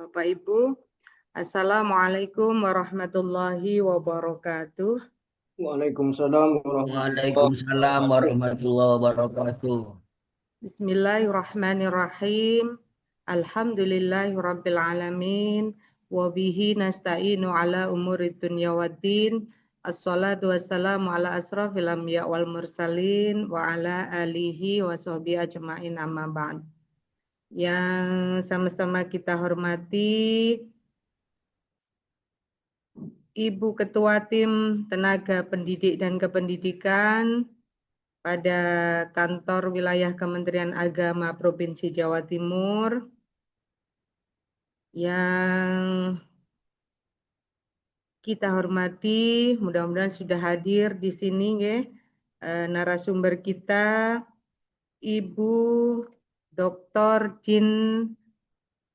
Bapak Ibu, Assalamualaikum warahmatullahi wabarakatuh. Waalaikumsalam warahmatullahi Waalaikumsalam wabarakatuh. warahmatullahi wabarakatuh. Bismillahirrahmanirrahim. Alhamdulillahirabbil alamin wa bihi nasta'inu ala umurid dunya waddin. Assalatu wassalamu ala asrafil anbiya wal mursalin wa ala alihi wa sahbihi ajmain amma ba'd. Yang sama-sama kita hormati Ibu Ketua Tim Tenaga Pendidik dan Kependidikan pada kantor wilayah Kementerian Agama Provinsi Jawa Timur yang kita hormati, mudah-mudahan sudah hadir di sini ya, narasumber kita Ibu Dr. Jin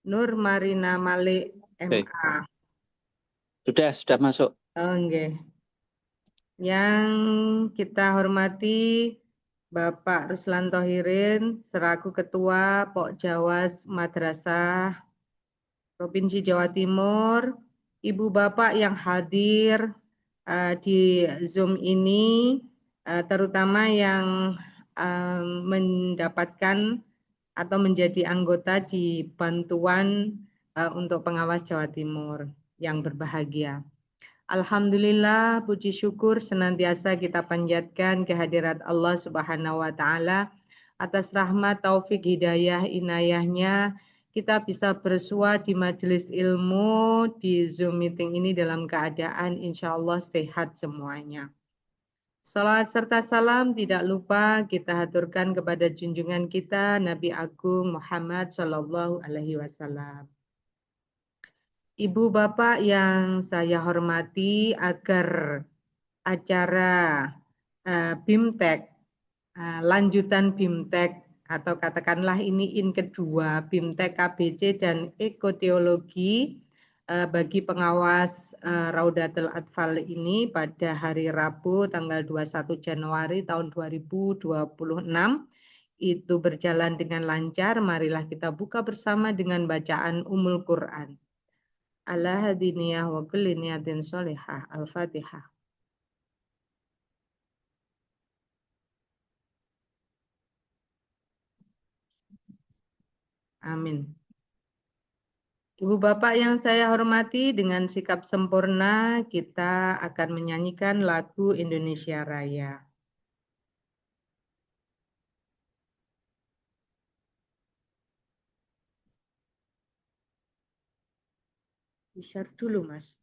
Nur Marina Malik MA. Sudah masuk. Oke. Yang kita hormati Bapak Ruslan Tohirin selaku Ketua Pokjawas Madrasah Provinsi Jawa Timur, Ibu Bapak yang hadir di Zoom ini, terutama yang mendapatkan atau menjadi anggota di Bantuan untuk Pengawas Jawa Timur yang berbahagia. Alhamdulillah, puji syukur senantiasa kita panjatkan kehadirat Allah Subhanahu wa Ta'ala atas rahmat, taufik, hidayah, inayahnya. Kita bisa bersua di majelis ilmu di Zoom meeting ini dalam keadaan insya Allah sehat semuanya. Salawat serta salam tidak lupa kita haturkan kepada junjungan kita Nabi Agung Muhammad Shallallahu Alaihi Wasallam. Ibu Bapak yang saya hormati, agar acara BIMTEK, lanjutan BIMTEK atau katakanlah ini in kedua BIMTEK KBC dan Ekoteologi bagi pengawas Raudatul Atfal ini pada hari Rabu tanggal 21 Januari tahun 2026 itu berjalan dengan lancar. Marilah kita buka bersama dengan bacaan Ummul Quran. Ala hadiniyah wa kulli niyatin sholihah. Al-Fatihah. Amin. Ibu Bapak yang saya hormati, dengan sikap sempurna kita akan menyanyikan lagu Indonesia Raya. Share dulu, Mas.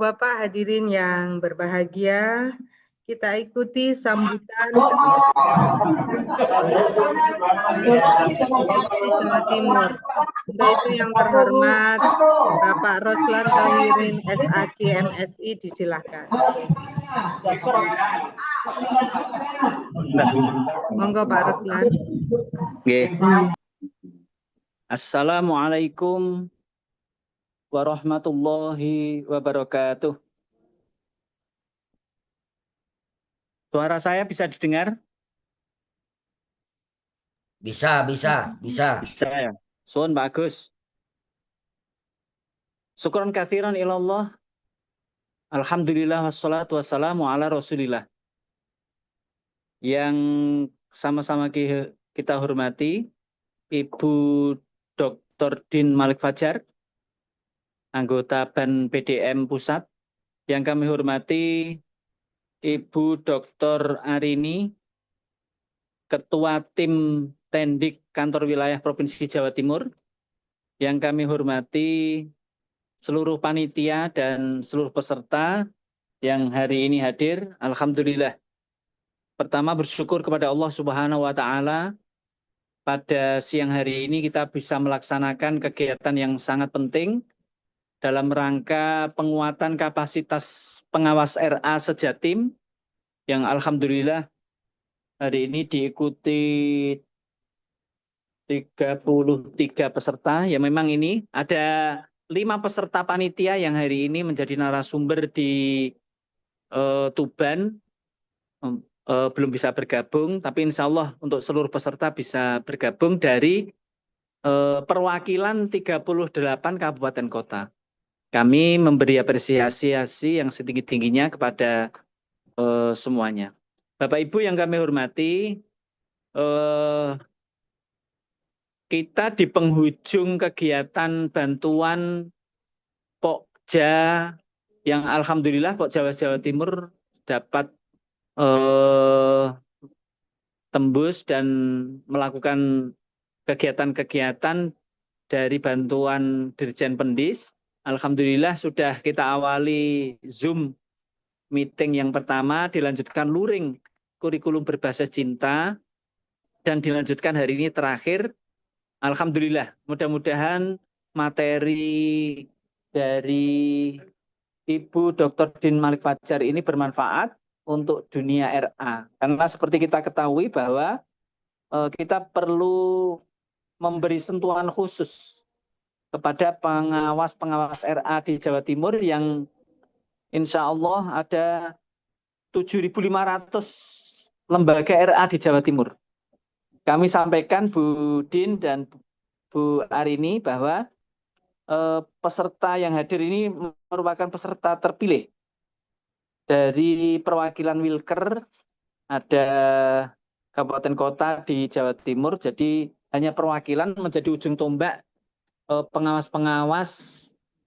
Bapak hadirin yang berbahagia, kita ikuti sambutan Jawa Timur. Untuk itu yang terhormat Bapak Roslan Tohirin SAG MSI disilahkan. Monggo Pak Roslan. Nggih. Assalamualaikum warahmatullahi wabarakatuh. Suara saya bisa didengar? Bisa. Bisa ya. Suwun bagus. Syukron katsiran ilallah. Alhamdulillah wassalatu wassalamu ala Rasulillah. Yang sama-sama kita hormati Ibu Dr. Din Malik Fajar, anggota BAN PDM Pusat. Yang kami hormati Ibu Dr. Arini, Ketua Tim Tendik Kantor Wilayah Provinsi Jawa Timur. Yang kami hormati seluruh panitia dan seluruh peserta yang hari ini hadir. Alhamdulillah. Pertama bersyukur kepada Allah Subhanahu wa taala, pada siang hari ini kita bisa melaksanakan kegiatan yang sangat penting dalam rangka penguatan kapasitas pengawas RA Sejatim yang alhamdulillah hari ini diikuti 33 peserta. Ya memang ini ada 5 peserta panitia yang hari ini menjadi narasumber di Tuban, belum bisa bergabung, tapi insya Allah untuk seluruh peserta bisa bergabung dari perwakilan 38 kabupaten kota. Kami memberi apresiasi yang setinggi-tingginya kepada semuanya. Bapak Ibu yang kami hormati, kita di penghujung kegiatan bantuan Pokja yang alhamdulillah Pokja Jawa Timur dapat tembus dan melakukan kegiatan-kegiatan dari bantuan Dirjen Pendis. Alhamdulillah sudah kita awali Zoom meeting yang pertama, dilanjutkan luring kurikulum berbahasa cinta, dan dilanjutkan hari ini terakhir. Alhamdulillah, mudah-mudahan materi dari Ibu Dr. Din Malik Fajar ini bermanfaat untuk dunia RA. Karena seperti kita ketahui bahwa kita perlu memberi sentuhan khusus kepada pengawas-pengawas RA di Jawa Timur yang insya Allah ada 7.500 lembaga RA di Jawa Timur. Kami sampaikan Bu Din dan Bu Arini bahwa peserta yang hadir ini merupakan peserta terpilih dari perwakilan Wilker, ada kabupaten kota di Jawa Timur, jadi hanya perwakilan menjadi ujung tombak. Pengawas-pengawas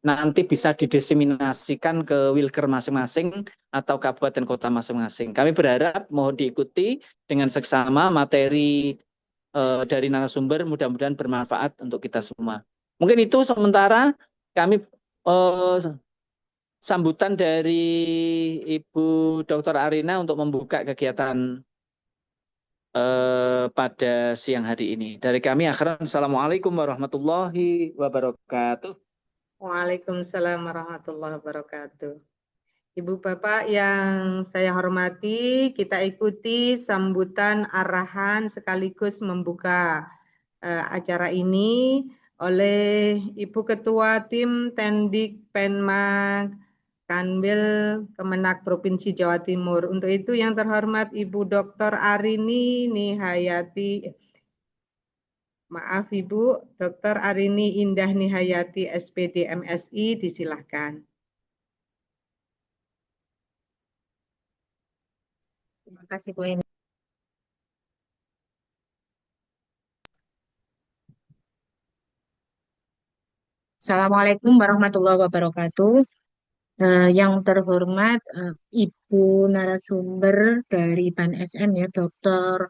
nanti bisa didiseminasikan ke Wilker masing-masing atau kabupaten kota masing-masing. Kami berharap mohon diikuti dengan seksama materi dari narasumber, mudah-mudahan bermanfaat untuk kita semua. Mungkin itu sementara kami sambutan dari Ibu Dr. Arina untuk membuka kegiatan pada siang hari ini. Dari kami akhiran, Assalamualaikum warahmatullahi wabarakatuh. Waalaikumsalam warahmatullahi wabarakatuh. Ibu Bapak yang saya hormati, kita ikuti sambutan arahan sekaligus membuka acara ini oleh Ibu Ketua Tim Tendik Penma Kanwil Kemenak Provinsi Jawa Timur. Untuk itu yang terhormat Ibu Dr. Arini Nihayati, maaf Ibu, Dr. Arini Indah Nihayati SPD MSI disilahkan. Terima kasih Bu Eni. Assalamualaikum warahmatullahi wabarakatuh. Yang terhormat Ibu narasumber dari BAN SM ya, Dr.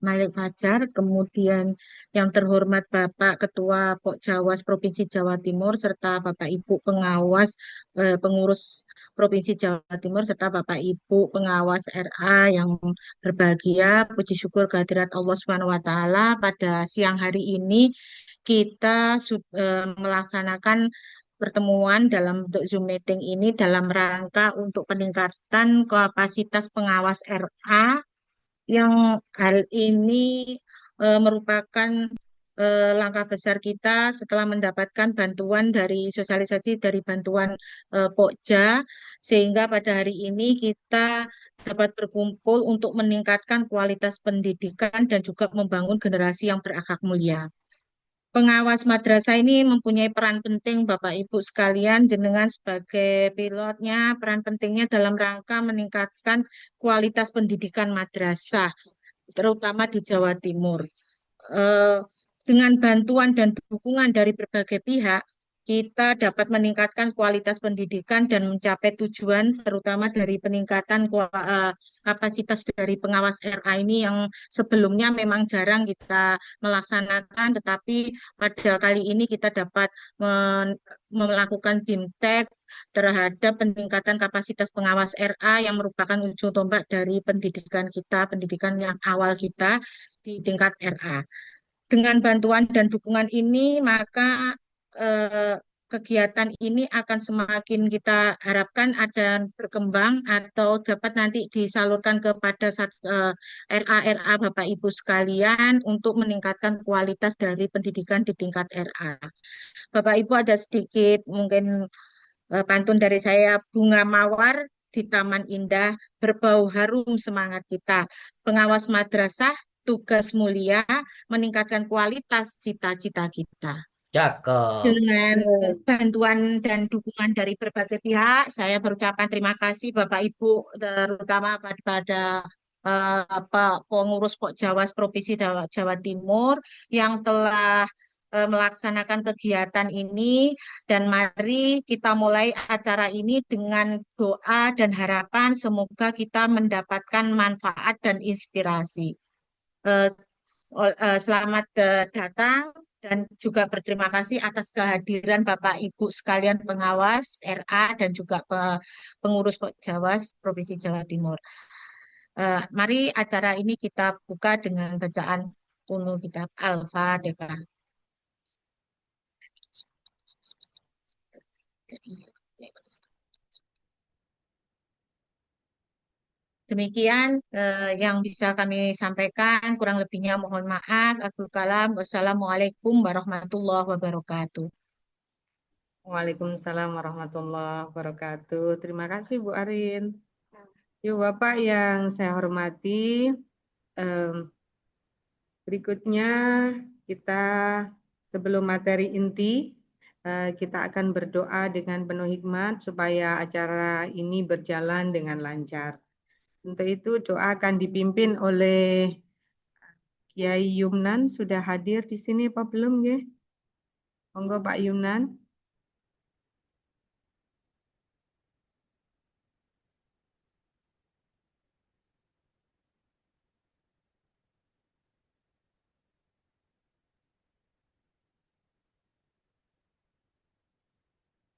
Malik Fajar, kemudian yang terhormat Bapak Ketua Pokjawas Provinsi Jawa Timur, serta Bapak Ibu pengawas pengurus Provinsi Jawa Timur, serta Bapak Ibu pengawas RA yang berbahagia. Puji syukur kehadirat Allah Subhanahu wa Ta'ala, pada siang hari ini kita melaksanakan pertemuan dalam bentuk Zoom meeting ini dalam rangka untuk peningkatan kapasitas pengawas RA, yang hal ini merupakan langkah besar kita setelah mendapatkan bantuan dari sosialisasi dari bantuan Pokja, sehingga pada hari ini kita dapat berkumpul untuk meningkatkan kualitas pendidikan dan juga membangun generasi yang berakhlak mulia. Pengawas madrasah ini mempunyai peran penting, Bapak Ibu sekalian, jenengan sebagai pilotnya, peran pentingnya dalam rangka meningkatkan kualitas pendidikan madrasah, terutama di Jawa Timur. Eh, dengan bantuan dan dukungan dari berbagai pihak, kita dapat meningkatkan kualitas pendidikan dan mencapai tujuan, terutama dari peningkatan kapasitas dari pengawas RA ini yang sebelumnya memang jarang kita melaksanakan, tetapi pada kali ini kita dapat melakukan BIMTEK terhadap peningkatan kapasitas pengawas RA yang merupakan ujung tombak dari pendidikan kita, pendidikan yang awal kita di tingkat RA. Dengan bantuan dan dukungan ini, maka kegiatan ini akan semakin kita harapkan ada berkembang atau dapat nanti disalurkan kepada RA-RA Bapak Ibu sekalian untuk meningkatkan kualitas dari pendidikan di tingkat RA. Bapak Ibu, ada sedikit mungkin pantun dari saya, bunga mawar di taman indah, berbau harum semangat kita. Pengawas madrasah, tugas mulia, meningkatkan kualitas cita-cita kita. Cakep. Dengan bantuan dan dukungan dari berbagai pihak, saya berucapkan terima kasih Bapak Ibu, terutama pada pengurus Pokjawas Provinsi Jawa Timur yang telah melaksanakan kegiatan ini, dan mari kita mulai acara ini dengan doa dan harapan semoga kita mendapatkan manfaat dan inspirasi. Selamat datang dan juga berterima kasih atas kehadiran Bapak Ibu sekalian pengawas RA dan juga pengurus Pokjawas Provinsi Jawa Timur. Mari acara ini kita buka dengan bacaan kuno kitab Al-Fatihah. Demikian yang bisa kami sampaikan, kurang lebihnya mohon maaf. Akhirul kalam, wassalamualaikum warahmatullahi wabarakatuh. Waalaikumsalam warahmatullahi wabarakatuh. Terima kasih Bu Arin. Yuk Bapak yang saya hormati, berikutnya kita sebelum materi inti, kita akan berdoa dengan penuh hikmat supaya acara ini berjalan dengan lancar. Untuk itu doa akan dipimpin oleh Kiai Yumnan. Sudah hadir di sini apa belum ya? Monggo Pak Yumnan.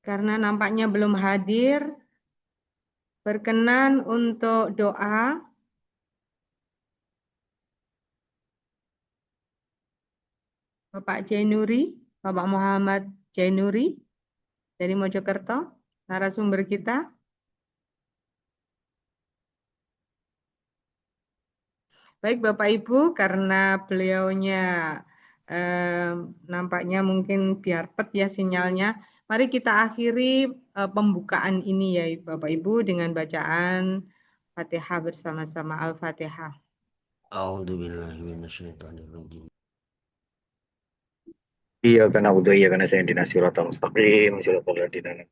Karena nampaknya belum hadir, berkenan untuk doa Bapak Jainuri, Bapak Muhammad Jainuri dari Mojokerto, narasumber kita. Baik Bapak Ibu, karena beliaunya nampaknya mungkin biarpet ya sinyalnya, mari kita akhiri pembukaan ini ya Bapak Ibu dengan bacaan Fatihah bersama-sama. Al-Fatihah. A'udzubillahi minasyaitonirrajim. Iyyaka na'budu wa iyyaka nasta'in ihdinas siratal mustaqim siratal ladzina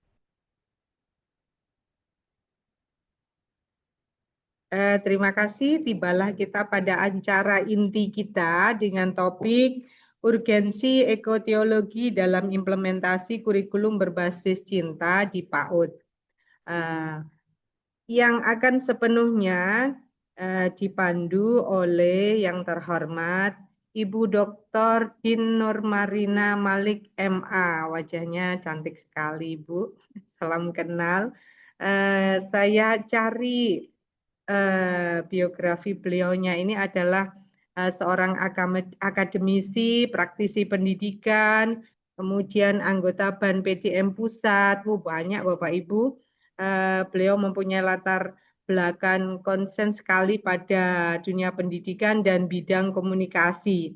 Terima kasih, tibalah kita pada acara inti kita dengan topik urgensi ekoteologi dalam implementasi kurikulum berbasis cinta di PAUD. Yang akan sepenuhnya dipandu oleh yang terhormat Ibu Dr. Din Nurmarina Malik MA. Wajahnya cantik sekali, Ibu. Salam kenal. Saya cari biografi beliaunya. Ini adalah seorang akademisi, praktisi pendidikan, kemudian anggota BAN PDM Pusat. Banyak Bapak Ibu. Beliau mempunyai latar belakang konsen sekali pada dunia pendidikan dan bidang komunikasi.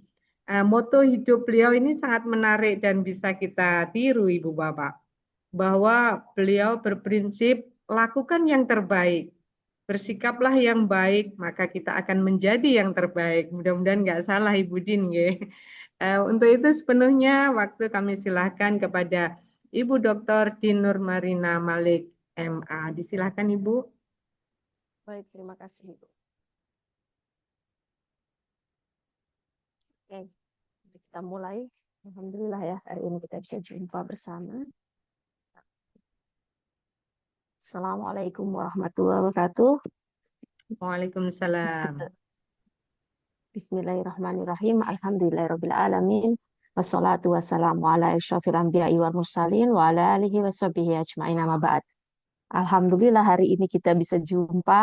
Moto hidup beliau ini sangat menarik dan bisa kita tiru Ibu Bapak, bahwa beliau berprinsip lakukan yang terbaik, bersikaplah yang baik, maka kita akan menjadi yang terbaik. Mudah-mudahan nggak salah Ibu Din. Untuk itu sepenuhnya waktu kami silahkan kepada Ibu Dr. Din Nurmarina Malik MA. Disilahkan Ibu. Baik, terima kasih Ibu. Oke, kita mulai. Alhamdulillah ya, hari ini kita bisa jumpa bersama. Assalamualaikum warahmatullahi wabarakatuh. Waalaikumsalam. Bismillahirrahmanirrahim. Alhamdulillahirabbil alamin. Wassalatu wassalamu ala asyrofil anbiya'i wal mursalin wa ala alihi washabihi ajma'in amma ba'd. Alhamdulillah hari ini kita bisa jumpa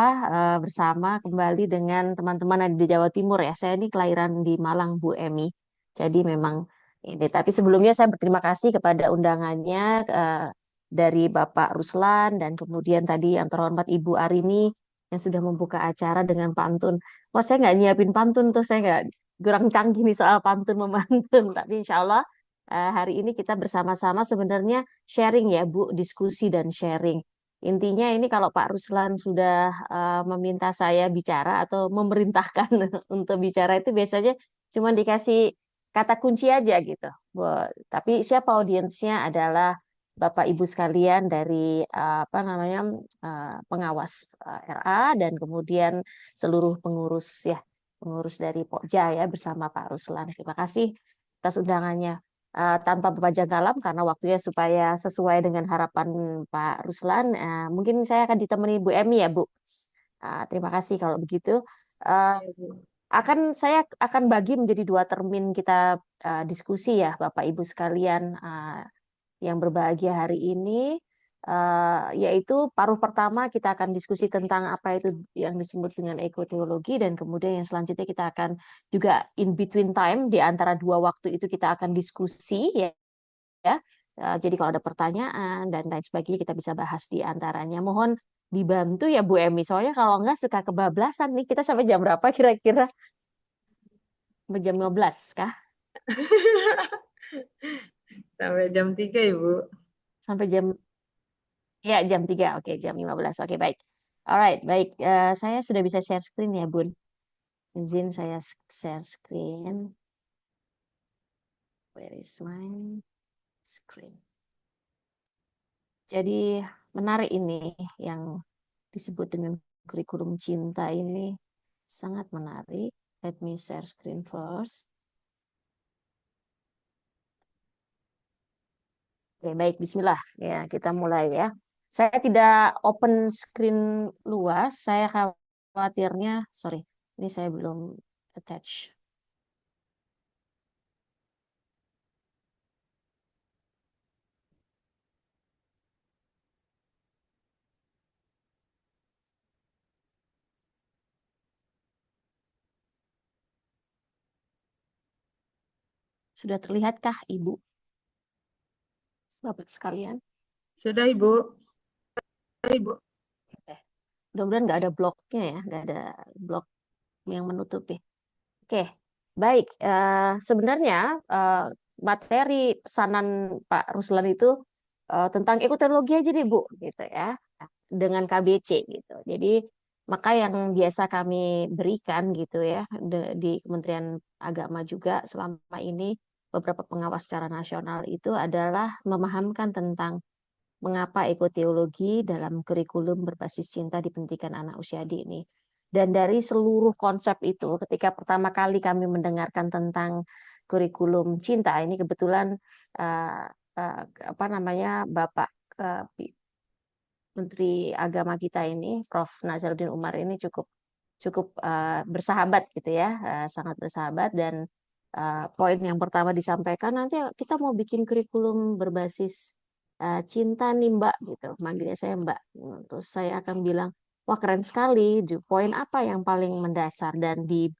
bersama kembali dengan teman-teman di Jawa Timur ya. Saya ini kelahiran di Malang, Bu Emi. Jadi memang ini. Tapi sebelumnya saya berterima kasih kepada undangannya dari Bapak Ruslan dan kemudian tadi yang terhormat Ibu Arini yang sudah membuka acara dengan pantun. Wah, saya nggak nyiapin pantun tuh, saya nggak kurang canggih nih soal pantun memantun. Tapi insya Allah hari ini kita bersama-sama sebenarnya sharing ya Bu, diskusi dan sharing. Intinya ini kalau Pak Ruslan sudah meminta saya bicara atau memerintahkan untuk bicara itu biasanya cuma dikasih kata kunci aja gitu. Tapi siapa audiensnya adalah Bapak Ibu sekalian dari pengawas RA dan kemudian seluruh pengurus pengurus dari Pokja ya bersama Pak Ruslan. Terima kasih atas undangannya. Tanpa berpanjang kalam karena waktunya supaya sesuai dengan harapan Pak Ruslan, mungkin saya akan ditemani Bu Emi ya Bu. Terima kasih kalau begitu. Saya akan bagi menjadi 2 termin kita diskusi ya Bapak Ibu sekalian yang berbahagia hari ini, yaitu paruh pertama kita akan diskusi tentang apa itu yang disebut dengan ekoteologi dan kemudian yang selanjutnya kita akan juga in between time di antara 2 waktu itu kita akan diskusi ya. Jadi kalau ada pertanyaan dan lain sebagainya kita bisa bahas di antaranya. Mohon dibantu ya Bu Emi, soalnya kalau enggak suka kebablasan nih. Kita sampai jam berapa kira-kira? Sampai jam 15 kah? Sampai jam 3 Ibu. Sampai jam 3. Oke, jam 15. Oke, baik. Alright, baik. Saya sudah bisa share screen ya, Bun. Izin saya share screen. Where is my screen? Jadi menarik ini yang disebut dengan kurikulum cinta ini sangat menarik. Let me share screen first. Oke, baik, bismillah. Ya, kita mulai ya. Saya tidak open screen luas, saya khawatirnya, sorry, ini saya belum attach. Sudah terlihatkah Ibu? Bapak sekalian? Sudah Ibu. Ibu. Mudah-mudahan nggak ada bloknya ya, nggak ada blok yang menutupi. Oke, baik. Sebenarnya materi pesanan Pak Ruslan itu tentang ekoteologi aja nih Bu, gitu ya, dengan KBC gitu. Jadi maka yang biasa kami berikan gitu ya di Kementerian Agama juga selama ini beberapa pengawas secara nasional itu adalah memahamkan tentang mengapa ekoteologi dalam kurikulum berbasis cinta di pendidikan anak usia dini. Dan dari seluruh konsep itu, ketika pertama kali kami mendengarkan tentang kurikulum cinta, ini kebetulan Bapak Menteri Agama kita ini, Prof. Nazaruddin Umar ini cukup cukup bersahabat gitu ya, sangat bersahabat. Dan poin yang pertama disampaikan, nanti kita mau bikin kurikulum berbasis cinta nih Mbak gitu, manggilnya saya Mbak. Terus saya akan bilang, wah keren sekali. Poin apa yang paling mendasar? Dan di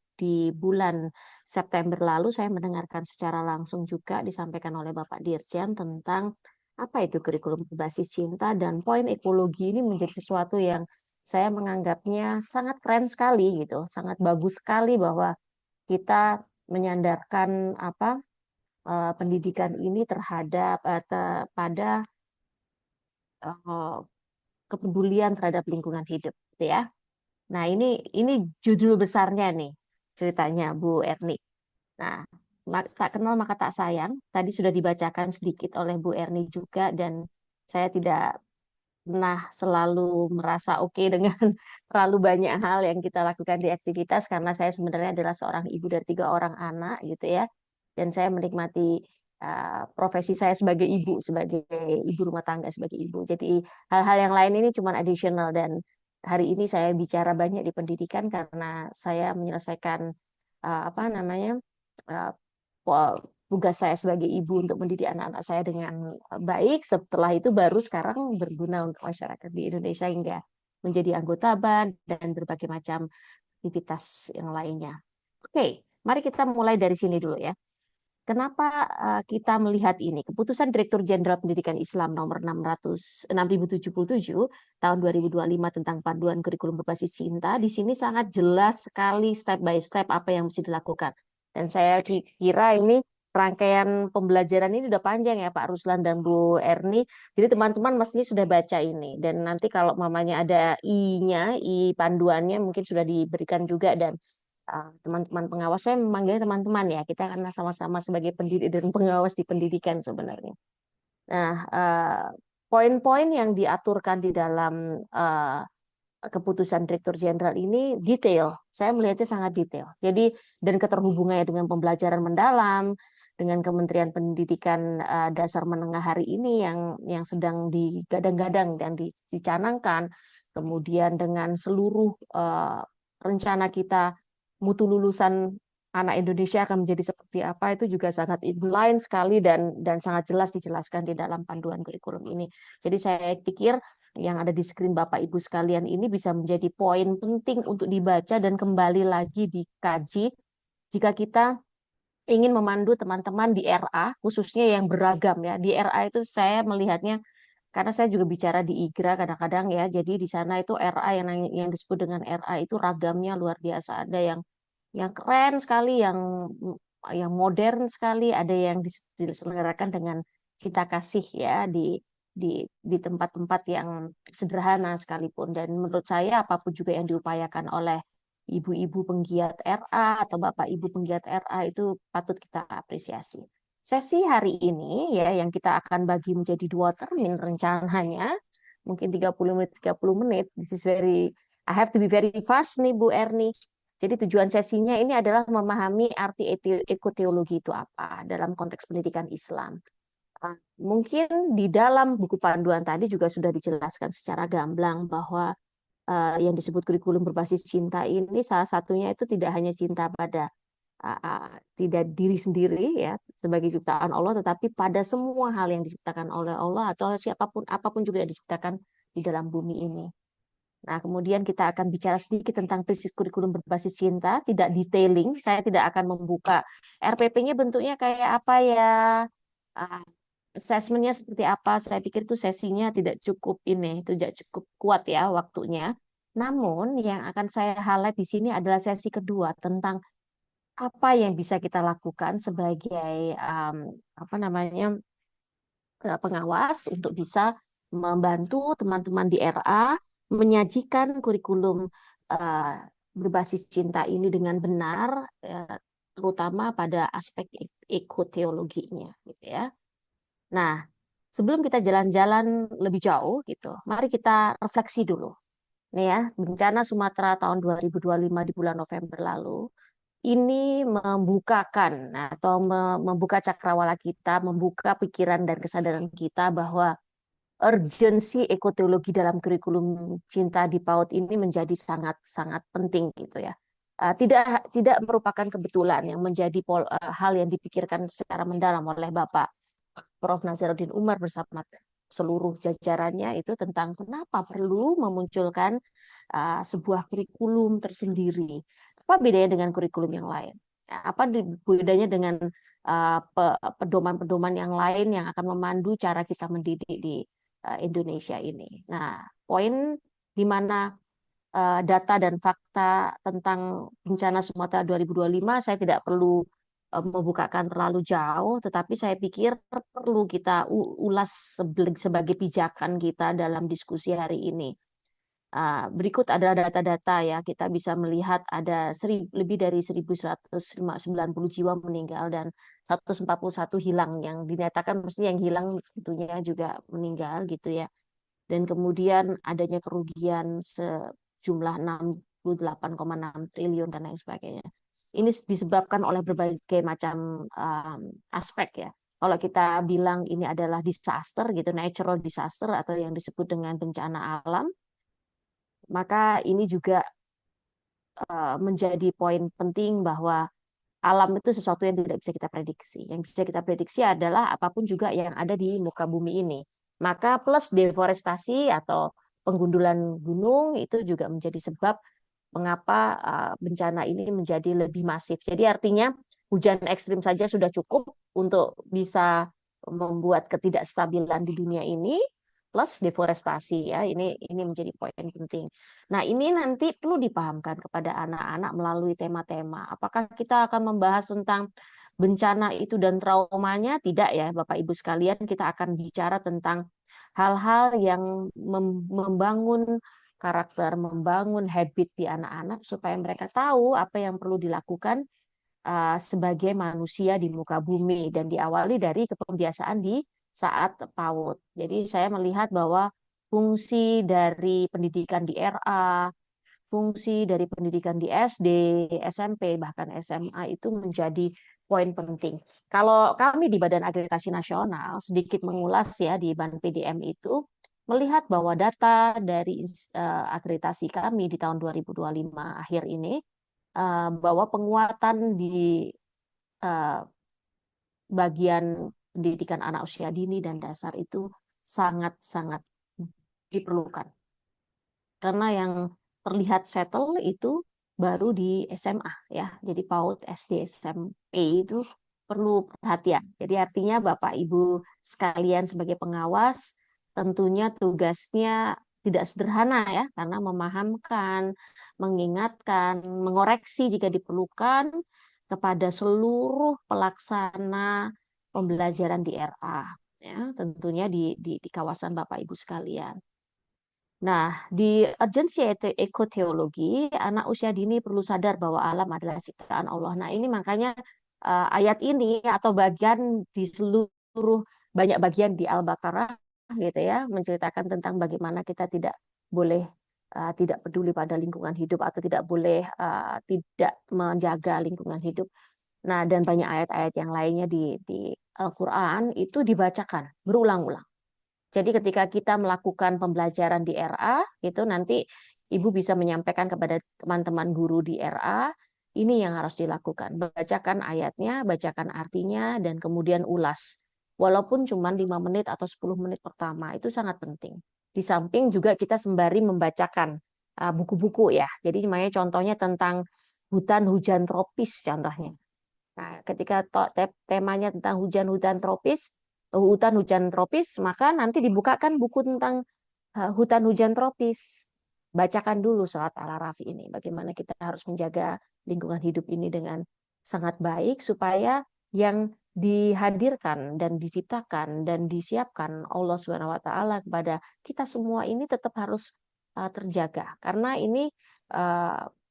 bulan September lalu saya mendengarkan secara langsung juga disampaikan oleh Bapak Dirjen tentang apa itu kurikulum berbasis cinta, dan poin ekologi ini menjadi sesuatu yang saya menganggapnya sangat keren sekali gitu, sangat bagus sekali bahwa kita menyandarkan pendidikan ini terhadap pada kepedulian terhadap lingkungan hidup, gitu ya. Nah, ini judul besarnya nih ceritanya Bu Erni. Nah, tak kenal maka tak sayang. Tadi sudah dibacakan sedikit oleh Bu Erni juga, dan saya tidak pernah selalu merasa oke dengan terlalu banyak hal yang kita lakukan di aktivitas, karena saya sebenarnya adalah seorang ibu dari 3 orang anak gitu ya, dan saya menikmati profesi saya sebagai ibu rumah tangga, sebagai ibu. Jadi hal-hal yang lain ini cuma additional, dan hari ini saya bicara banyak di pendidikan karena saya menyelesaikan apa namanya uh, tugas saya sebagai ibu untuk mendidik anak-anak saya dengan baik. Setelah itu baru sekarang berguna untuk masyarakat di Indonesia hingga menjadi anggota BAN dan berbagai macam aktivitas yang lainnya. Oke, mari kita mulai dari sini dulu ya. Kenapa kita melihat ini? Keputusan Direktur Jenderal Pendidikan Islam nomor 6077 tahun 2025 tentang panduan kurikulum berbasis cinta, di sini sangat jelas sekali step by step apa yang mesti dilakukan. Dan saya kira ini rangkaian pembelajaran ini udah panjang ya Pak Ruslan dan Bu Erni. Jadi teman-teman mestinya sudah baca ini. Dan nanti kalau mamanya ada I-nya, I panduannya mungkin sudah diberikan juga, dan teman-teman pengawas, saya memanggilnya teman-teman ya, kita karena sama-sama sebagai pendidik dan pengawas di pendidikan sebenarnya. Nah, poin-poin yang diaturkan di dalam keputusan Direktur Jenderal ini detail. Saya melihatnya sangat detail. Jadi, dan keterhubungannya dengan pembelajaran mendalam, dengan Kementerian Pendidikan Dasar Menengah hari ini yang sedang digadang-gadang dan dicanangkan, kemudian dengan seluruh rencana kita mutu lulusan anak Indonesia akan menjadi seperti apa, itu juga sangat inline sekali dan sangat jelas dijelaskan di dalam panduan kurikulum ini. Jadi saya pikir yang ada di screen Bapak Ibu sekalian ini bisa menjadi poin penting untuk dibaca dan kembali lagi dikaji jika kita ingin memandu teman-teman di RA, khususnya yang beragam ya. Di RA itu saya melihatnya, karena saya juga bicara di IGRA kadang-kadang ya, jadi di sana itu RA yang disebut dengan RA itu ragamnya luar biasa. Ada yang keren sekali, yang modern sekali, ada yang diselenggarakan dengan cinta kasih ya di tempat-tempat yang sederhana sekalipun. Dan menurut saya apapun juga yang diupayakan oleh ibu-ibu penggiat RA atau bapak ibu penggiat RA itu patut kita apresiasi. Sesi hari ini ya yang kita akan bagi menjadi 2 termin rencananya, mungkin 30 menit. This is I have to be very fast nih Bu Erni. Jadi tujuan sesinya ini adalah memahami arti ekoteologi itu apa dalam konteks pendidikan Islam. Mungkin di dalam buku panduan tadi juga sudah dijelaskan secara gamblang bahwa yang disebut kurikulum berbasis cinta ini salah satunya itu tidak hanya cinta pada tidak diri sendiri ya sebagai ciptaan Allah, tetapi pada semua hal yang diciptakan oleh Allah atau apapun juga yang diciptakan di dalam bumi ini. Nah, kemudian kita akan bicara sedikit tentang prinsip kurikulum berbasis cinta, tidak detailing. Saya tidak akan membuka RPP-nya bentuknya kayak apa ya, assessment-nya seperti apa. Saya pikir itu sesinya tidak cukup tidak cukup kuat ya waktunya. Namun yang akan saya highlight di sini adalah sesi kedua tentang apa yang bisa kita lakukan sebagai pengawas untuk bisa membantu teman-teman di RA menyajikan kurikulum berbasis cinta ini dengan benar, terutama pada aspek ekoteologinya, gitu ya. Nah, sebelum kita jalan-jalan lebih jauh, gitu, mari kita refleksi dulu. Nih ya, bencana Sumatera tahun 2025 di bulan November lalu ini membukakan atau membuka cakrawala kita, membuka pikiran dan kesadaran kita bahwa urgensi ekoteologi dalam kurikulum Cinta di PAUD ini menjadi sangat penting gitu ya. Tidak merupakan kebetulan yang menjadi hal yang dipikirkan secara mendalam oleh Bapak Prof. Nazaruddin Umar bersama seluruh jajarannya itu tentang kenapa perlu memunculkan sebuah kurikulum tersendiri. Apa bedanya dengan kurikulum yang lain? Apa bedanya dengan pedoman-pedoman yang lain yang akan memandu cara kita mendidik di Indonesia ini. Nah, poin di mana data dan fakta tentang bencana Sumatera 2025 saya tidak perlu membukakan terlalu jauh, tetapi saya pikir perlu kita ulas sebagai pijakan kita dalam diskusi hari ini. Berikut adalah data-data ya, kita bisa melihat ada lebih dari 1.190 jiwa meninggal dan 141 hilang, yang dinyatakan mesti yang hilang tentunya juga meninggal gitu ya. Dan kemudian adanya kerugian sejumlah 68,6 triliun dan lain sebagainya. Ini disebabkan oleh berbagai macam aspek ya. Kalau kita bilang ini adalah disaster gitu, natural disaster atau yang disebut dengan bencana alam, maka ini juga menjadi poin penting bahwa alam itu sesuatu yang tidak bisa kita prediksi. Yang bisa kita prediksi adalah apapun juga yang ada di muka bumi ini. Maka plus deforestasi atau penggundulan gunung itu juga menjadi sebab mengapa bencana ini menjadi lebih masif. Jadi artinya hujan ekstrim saja sudah cukup untuk bisa membuat ketidakstabilan di dunia ini, plus deforestasi ya, ini menjadi poin penting. Nah, ini nanti perlu dipahamkan kepada anak-anak melalui tema-tema. Apakah kita akan membahas tentang bencana itu dan traumanya? Tidak ya, Bapak Ibu sekalian, kita akan bicara tentang hal-hal yang membangun karakter, membangun habit di anak-anak supaya mereka tahu apa yang perlu dilakukan sebagai manusia di muka bumi, dan diawali dari kepembiasaan di saat PAUD. Jadi saya melihat bahwa fungsi dari pendidikan di RA, fungsi dari pendidikan di SD, SMP, bahkan SMA itu menjadi poin penting. Kalau kami di Badan Akreditasi Nasional sedikit mengulas ya di BAN PDM itu, melihat bahwa data dari akreditasi kami di tahun 2025 akhir ini, bahwa penguatan di bagian pendidikan anak usia dini dan dasar itu sangat-sangat diperlukan. Karena yang terlihat settle itu baru di SMA ya. Jadi PAUD, SD, SMP itu perlu perhatian. Jadi artinya Bapak Ibu sekalian sebagai pengawas tentunya tugasnya tidak sederhana ya, karena memahamkan, mengingatkan, mengoreksi jika diperlukan kepada seluruh pelaksana pembelajaran di RA ya, tentunya di kawasan Bapak Ibu sekalian. Nah, di urgensi ekoteologi, anak usia dini perlu sadar bahwa alam adalah ciptaan Allah. Nah, ini makanya ayat ini atau bagian di seluruh banyak bagian di Al-Baqarah gitu ya, menceritakan tentang bagaimana kita tidak boleh tidak peduli pada lingkungan hidup atau tidak boleh tidak menjaga lingkungan hidup. Nah, dan banyak ayat-ayat yang lainnya di Al-Quran itu dibacakan berulang-ulang. Jadi ketika kita melakukan pembelajaran di RA, itu nanti Ibu bisa menyampaikan kepada teman-teman guru di RA, ini yang harus dilakukan. Bacakan ayatnya, bacakan artinya, dan kemudian ulas. Walaupun cuma 5 menit atau 10 menit pertama, itu sangat penting. Di samping juga kita sembari membacakan buku-buku ya. Jadi contohnya tentang hutan hujan tropis contohnya. Nah, ketika temanya tentang hujan-hujan tropis, hutan hujan tropis, maka nanti dibukakan buku tentang hutan hujan tropis. Bacakan dulu surat Al-A'raf ini, bagaimana kita harus menjaga lingkungan hidup ini dengan sangat baik supaya yang dihadirkan dan diciptakan dan disiapkan Allah Subhanahu wa taala kepada kita semua ini tetap harus terjaga, karena ini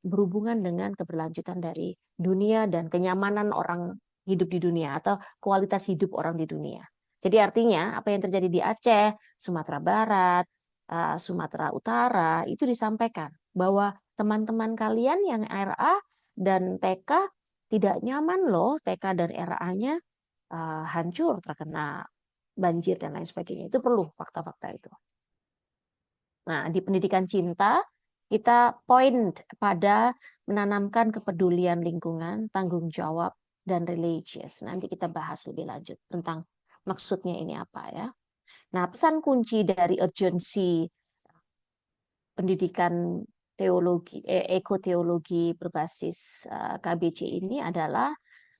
berhubungan dengan keberlanjutan dari dunia dan kenyamanan orang hidup di dunia atau kualitas hidup orang di dunia. Jadi artinya apa yang terjadi di Aceh, Sumatera Barat, Sumatera Utara itu disampaikan bahwa teman-teman kalian yang RA dan TK tidak nyaman loh, TK dan RA-nya hancur terkena banjir dan lain sebagainya. Itu perlu fakta-fakta itu. Nah, di pendidikan cinta kita poin pada menanamkan kepedulian lingkungan, tanggung jawab, dan religius. Nanti kita bahas lebih lanjut tentang maksudnya ini apa ya. Nah, pesan kunci dari urgensi pendidikan teologi, ekoteologi berbasis KBC ini adalah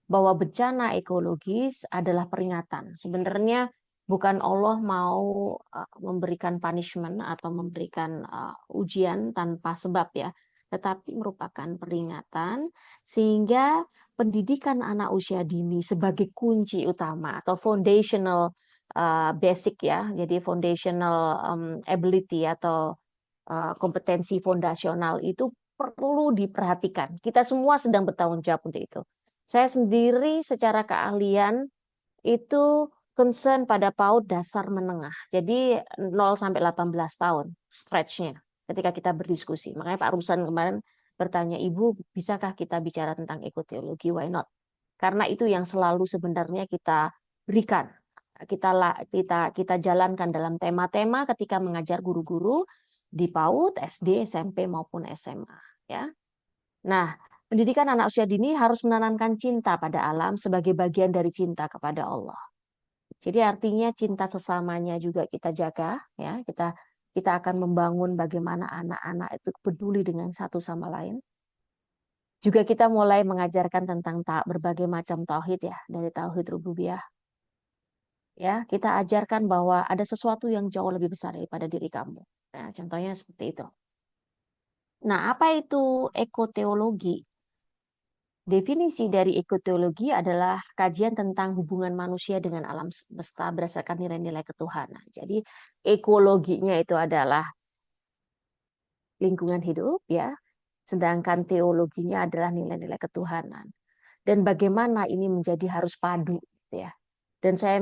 bahwa bencana ekologis adalah peringatan. Sebenarnya bukan Allah mau memberikan punishment atau memberikan ujian tanpa sebab ya, tetapi merupakan peringatan sehingga pendidikan anak usia dini sebagai kunci utama atau foundational basic ya, jadi foundational ability atau kompetensi fondasional itu perlu diperhatikan. Kita semua sedang bertanggung jawab untuk itu. Saya sendiri secara keahlian itu concern pada PAUD dasar menengah. Jadi 0 sampai 18 tahun stretch-nya ketika kita berdiskusi. Makanya Pak Rusan kemarin bertanya, Ibu, bisakah kita bicara tentang ekoteologi? Why not? Karena itu yang selalu sebenarnya kita berikan. Kita jalankan dalam tema-tema ketika mengajar guru-guru di PAUD, SD, SMP maupun SMA. Ya. Nah, pendidikan anak usia dini harus menanamkan cinta pada alam sebagai bagian dari cinta kepada Allah. Jadi artinya cinta sesamanya juga kita jaga, ya. Kita akan membangun bagaimana anak-anak itu peduli dengan satu sama lain. Juga kita mulai mengajarkan tentang berbagai macam tauhid ya, dari tauhid rububiyah. Ya, kita ajarkan bahwa ada sesuatu yang jauh lebih besar daripada diri kamu. Nah, contohnya seperti itu. Nah, apa itu ekoteologi? Definisi dari ekoteologi adalah kajian tentang hubungan manusia dengan alam semesta berdasarkan nilai-nilai ketuhanan. Jadi ekologinya itu adalah lingkungan hidup ya, sedangkan teologinya adalah nilai-nilai ketuhanan. Dan bagaimana ini menjadi harus padu gitu ya. Dan saya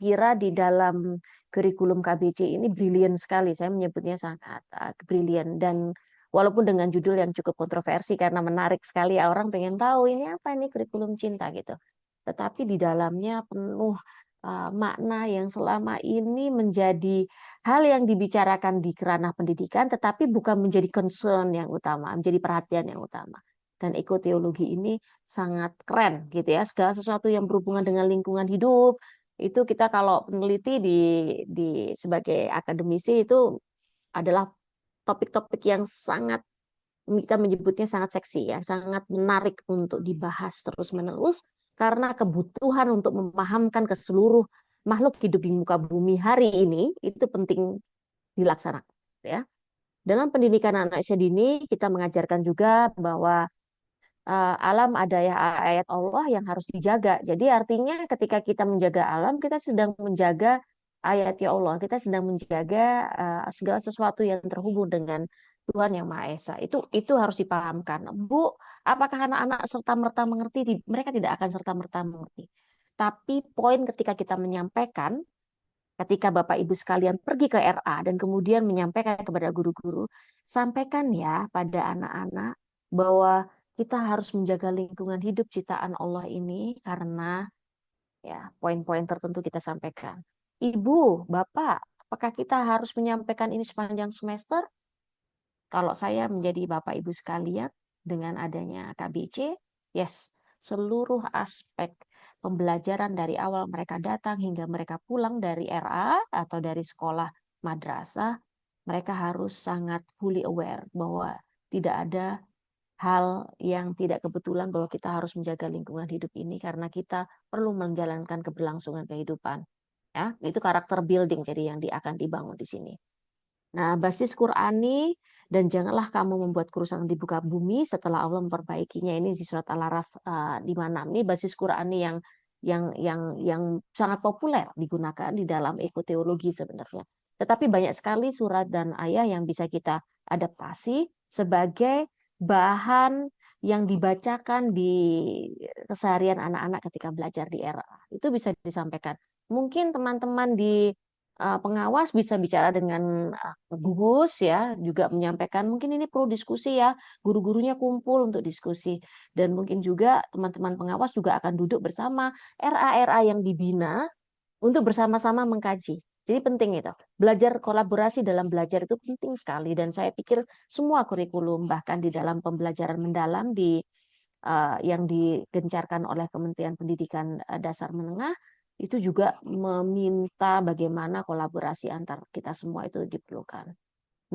kira di dalam kurikulum KBC ini brilian sekali. Saya menyebutnya sangat brilian. Dan walaupun dengan judul yang cukup kontroversi karena menarik sekali, orang pengen tahu ini apa ini kurikulum cinta gitu. Tetapi di dalamnya penuh makna yang selama ini menjadi hal yang dibicarakan di ranah pendidikan, tetapi bukan menjadi concern yang utama, menjadi perhatian yang utama. Dan ekoteologi ini sangat keren gitu ya. Segala sesuatu yang berhubungan dengan lingkungan hidup itu kita kalau peneliti di sebagai akademisi itu adalah topik-topik yang sangat kita menyebutnya sangat seksi ya, sangat menarik untuk dibahas terus-menerus karena kebutuhan untuk memahamkan ke seluruh makhluk hidup di muka bumi hari ini itu penting dilaksanakan ya. Dalam pendidikan anak usia dini kita mengajarkan juga bahwa alam ada ya ayat Allah yang harus dijaga. Jadi artinya ketika kita menjaga alam, kita sedang menjaga ayat ya Allah. Kita sedang menjaga segala sesuatu yang terhubung dengan Tuhan yang Maha Esa. Itu harus dipahamkan. Bu, apakah anak-anak serta-merta mengerti? Mereka tidak akan serta-merta mengerti. Tapi poin ketika kita menyampaikan, ketika Bapak Ibu sekalian pergi ke RA dan kemudian menyampaikan kepada guru-guru, sampaikan ya pada anak-anak bahwa kita harus menjaga lingkungan hidup ciptaan Allah ini karena ya poin-poin tertentu kita sampaikan. Ibu, Bapak, apakah kita harus menyampaikan ini sepanjang semester? Kalau saya menjadi Bapak Ibu sekalian dengan adanya KBC, yes, seluruh aspek pembelajaran dari awal mereka datang hingga mereka pulang dari RA atau dari sekolah madrasah, mereka harus sangat fully aware bahwa tidak ada hal yang tidak kebetulan bahwa kita harus menjaga lingkungan hidup ini karena kita perlu menjalankan keberlangsungan kehidupan. Ya, itu karakter building jadi yang akan dibangun di sini. Nah, basis Qur'ani dan janganlah kamu membuat kerusakan di muka bumi setelah Allah memperbaikinya. Ini di surat Al-Araf 56. Ini basis Qur'ani yang sangat populer digunakan di dalam ekoteologi sebenarnya. Tetapi banyak sekali surat dan ayat yang bisa kita adaptasi sebagai bahan yang dibacakan di keseharian anak-anak ketika belajar di RA. Itu bisa disampaikan. Mungkin teman-teman di pengawas bisa bicara dengan gugus ya, juga menyampaikan mungkin ini perlu diskusi ya, guru-gurunya kumpul untuk diskusi. Dan mungkin juga teman-teman pengawas juga akan duduk bersama RA-RA yang dibina untuk bersama-sama mengkaji. Jadi penting itu. Belajar kolaborasi dalam belajar itu penting sekali dan saya pikir semua kurikulum bahkan di dalam pembelajaran mendalam yang digencarkan oleh Kementerian Pendidikan Dasar Menengah itu juga meminta bagaimana kolaborasi antar kita semua itu diperlukan.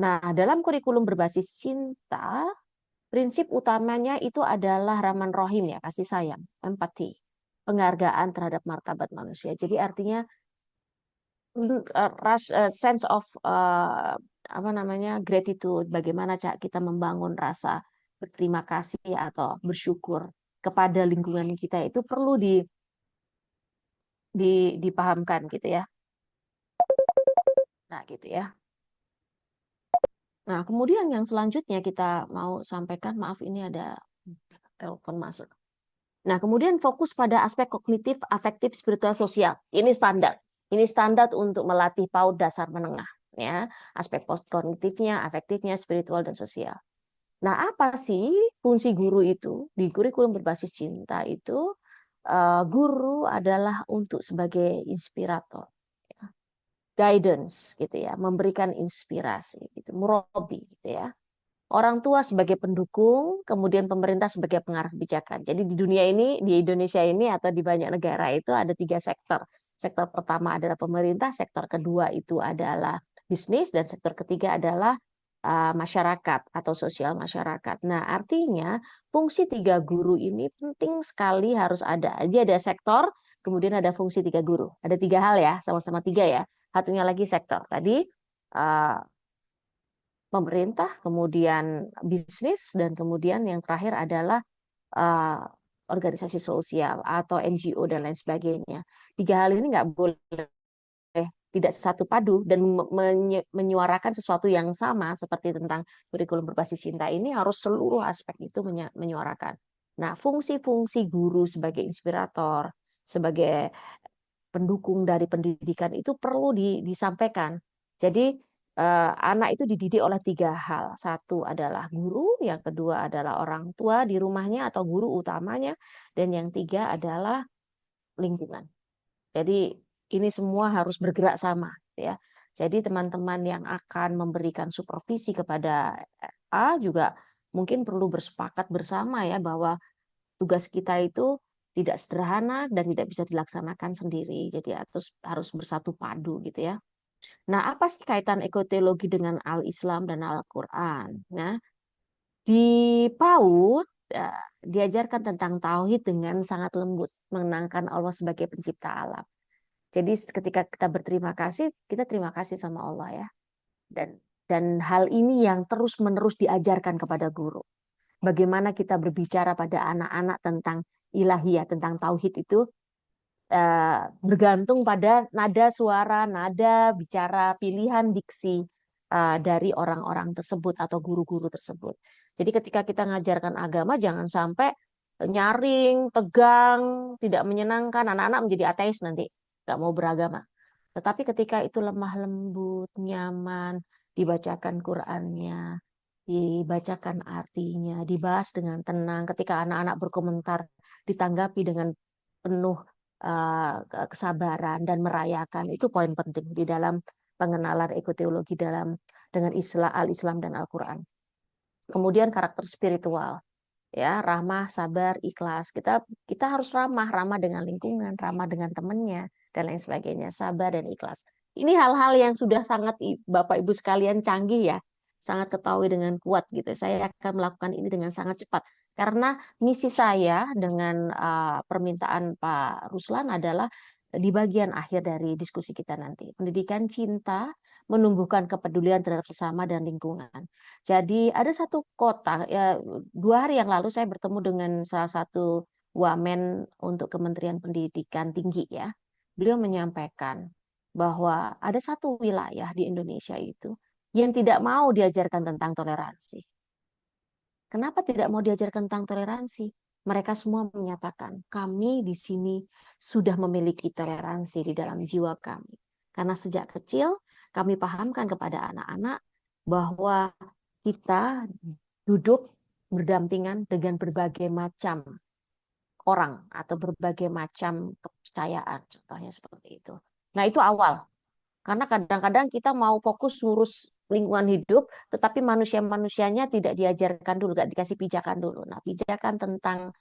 Nah, dalam kurikulum berbasis cinta, prinsip utamanya itu adalah Rahman Rahim ya, kasih sayang, empati, penghargaan terhadap martabat manusia. Jadi artinya sense of gratitude, bagaimana kita membangun rasa berterima kasih atau bersyukur kepada lingkungan kita itu perlu dipahamkan gitu ya. Nah, gitu ya. Nah, kemudian yang selanjutnya kita mau sampaikan, maaf ini ada telepon masuk. Nah, kemudian fokus pada aspek kognitif, afektif, spiritual, sosial. Ini standar. Ini standar untuk melatih PAUD dasar menengah. Ya, aspek post kognitifnya, afektifnya, spiritual, dan sosial. Nah, apa sih fungsi guru itu? Di kurikulum berbasis cinta itu, guru adalah untuk sebagai inspirator, guidance, gitu ya, memberikan inspirasi, gitu, murabi, gitu ya. Orang tua sebagai pendukung, kemudian pemerintah sebagai pengarah kebijakan. Jadi di dunia ini, di Indonesia ini atau di banyak negara itu ada 3 sektor. Sektor pertama adalah pemerintah, sektor kedua itu adalah bisnis, dan sektor ketiga adalah masyarakat atau sosial masyarakat. Nah, artinya fungsi 3 guru ini penting sekali harus ada. Jadi ada sektor, kemudian ada fungsi 3 guru. Ada 3 hal ya, sama-sama 3 ya. Satunya lagi sektor. Tadi pemerintah, kemudian bisnis, dan kemudian yang terakhir adalah organisasi sosial atau NGO dan lain sebagainya. 3 hal ini nggak boleh tidak satu padu dan menyuarakan sesuatu yang sama seperti tentang kurikulum berbasis cinta ini harus seluruh aspek itu menyuarakan. Nah, fungsi-fungsi guru sebagai inspirator, sebagai pendukung dari pendidikan itu perlu disampaikan. Jadi anak itu dididik oleh 3 hal. Satu adalah guru, yang kedua adalah orang tua di rumahnya atau guru utamanya, dan yang 3 adalah lingkungan. Jadi ini semua harus bergerak sama, ya. Jadi teman-teman yang akan memberikan supervisi kepada A juga mungkin perlu bersepakat bersama ya bahwa tugas kita itu tidak sederhana dan tidak bisa dilaksanakan sendiri. Jadi harus bersatu padu gitu ya. Nah, apa sih kaitan ekoteologi dengan Al-Islam dan Al-Quran? Nah, di PAUD diajarkan tentang tauhid dengan sangat lembut, mengenangkan Allah sebagai pencipta alam. Jadi ketika kita berterima kasih, kita terima kasih sama Allah ya. Dan hal ini yang terus-menerus diajarkan kepada guru. Bagaimana kita berbicara pada anak-anak tentang ilahiyah, tentang tauhid itu bergantung pada nada suara, nada bicara, pilihan diksi dari orang-orang tersebut atau guru-guru tersebut. Jadi ketika kita ngajarkan agama, jangan sampai nyaring, tegang, tidak menyenangkan, anak-anak menjadi ateis nanti, nggak mau beragama. Tetapi ketika itu lemah lembut, nyaman, dibacakan Qur'annya, dibacakan artinya, dibahas dengan tenang, ketika anak-anak berkomentar, ditanggapi dengan penuh kesabaran dan merayakan, itu poin penting di dalam pengenalan ekoteologi dengan Al-Islam dan Al-Quran. Kemudian karakter spiritual, ya, ramah, sabar, ikhlas. Kita harus ramah dengan lingkungan, ramah dengan temannya dan lain sebagainya, sabar dan ikhlas. Ini hal-hal yang sudah sangat Bapak Ibu sekalian canggih ya, sangat ketahui dengan kuat gitu. Saya akan melakukan ini dengan sangat cepat karena misi saya dengan permintaan Pak Ruslan adalah di bagian akhir dari diskusi kita nanti. Pendidikan cinta menumbuhkan kepedulian terhadap sesama dan lingkungan. Jadi ada satu kota, ya, 2 hari yang lalu saya bertemu dengan salah satu wamen untuk Kementerian Pendidikan Tinggi ya. Beliau menyampaikan bahwa ada satu wilayah di Indonesia itu yang tidak mau diajarkan tentang toleransi. Kenapa tidak mau diajarkan tentang toleransi? Mereka semua menyatakan, kami di sini sudah memiliki toleransi di dalam jiwa kami. Karena sejak kecil kami pahamkan kepada anak-anak bahwa kita duduk berdampingan dengan berbagai macam orang atau berbagai macam kepercayaan, contohnya seperti itu. Nah, itu awal. Karena kadang-kadang kita mau fokus ngurus lingkungan hidup, tetapi manusia-manusianya tidak diajarkan dulu, nggak dikasih pijakan dulu. Nah, pijakan tentang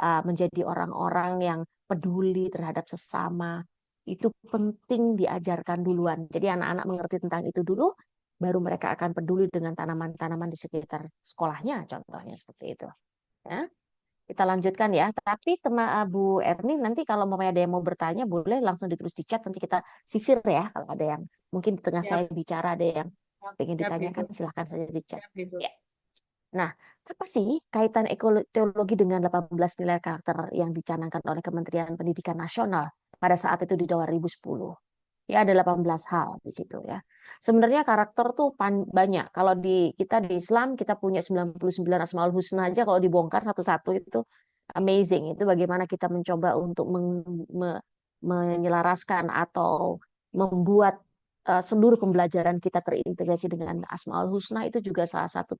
menjadi orang-orang yang peduli terhadap sesama, itu penting diajarkan duluan. Jadi anak-anak mengerti tentang itu dulu, baru mereka akan peduli dengan tanaman-tanaman di sekitar sekolahnya, contohnya seperti itu. Ya. Kita lanjutkan ya. Tapi teman Bu Erni nanti kalau mau ada yang mau bertanya boleh langsung ditulis di chat, nanti kita sisir ya kalau ada yang mungkin di tengah Siap, saya bicara ada yang ingin siap Ibu. ditanyakan silahkan saja di chat. Siap Ibu. Ya. Nah, apa sih kaitan teologi dengan 18 nilai karakter yang dicanangkan oleh Kementerian Pendidikan Nasional pada saat itu di 2010? Ya ada 18 hal di situ ya. Sebenarnya karakter tuh banyak. Kalau kita di Islam kita punya 99 Asmaul Husna aja, kalau dibongkar satu-satu itu amazing. Itu bagaimana kita mencoba untuk menyelaraskan atau membuat seluruh pembelajaran kita terintegrasi dengan Asmaul Husna, itu juga salah satu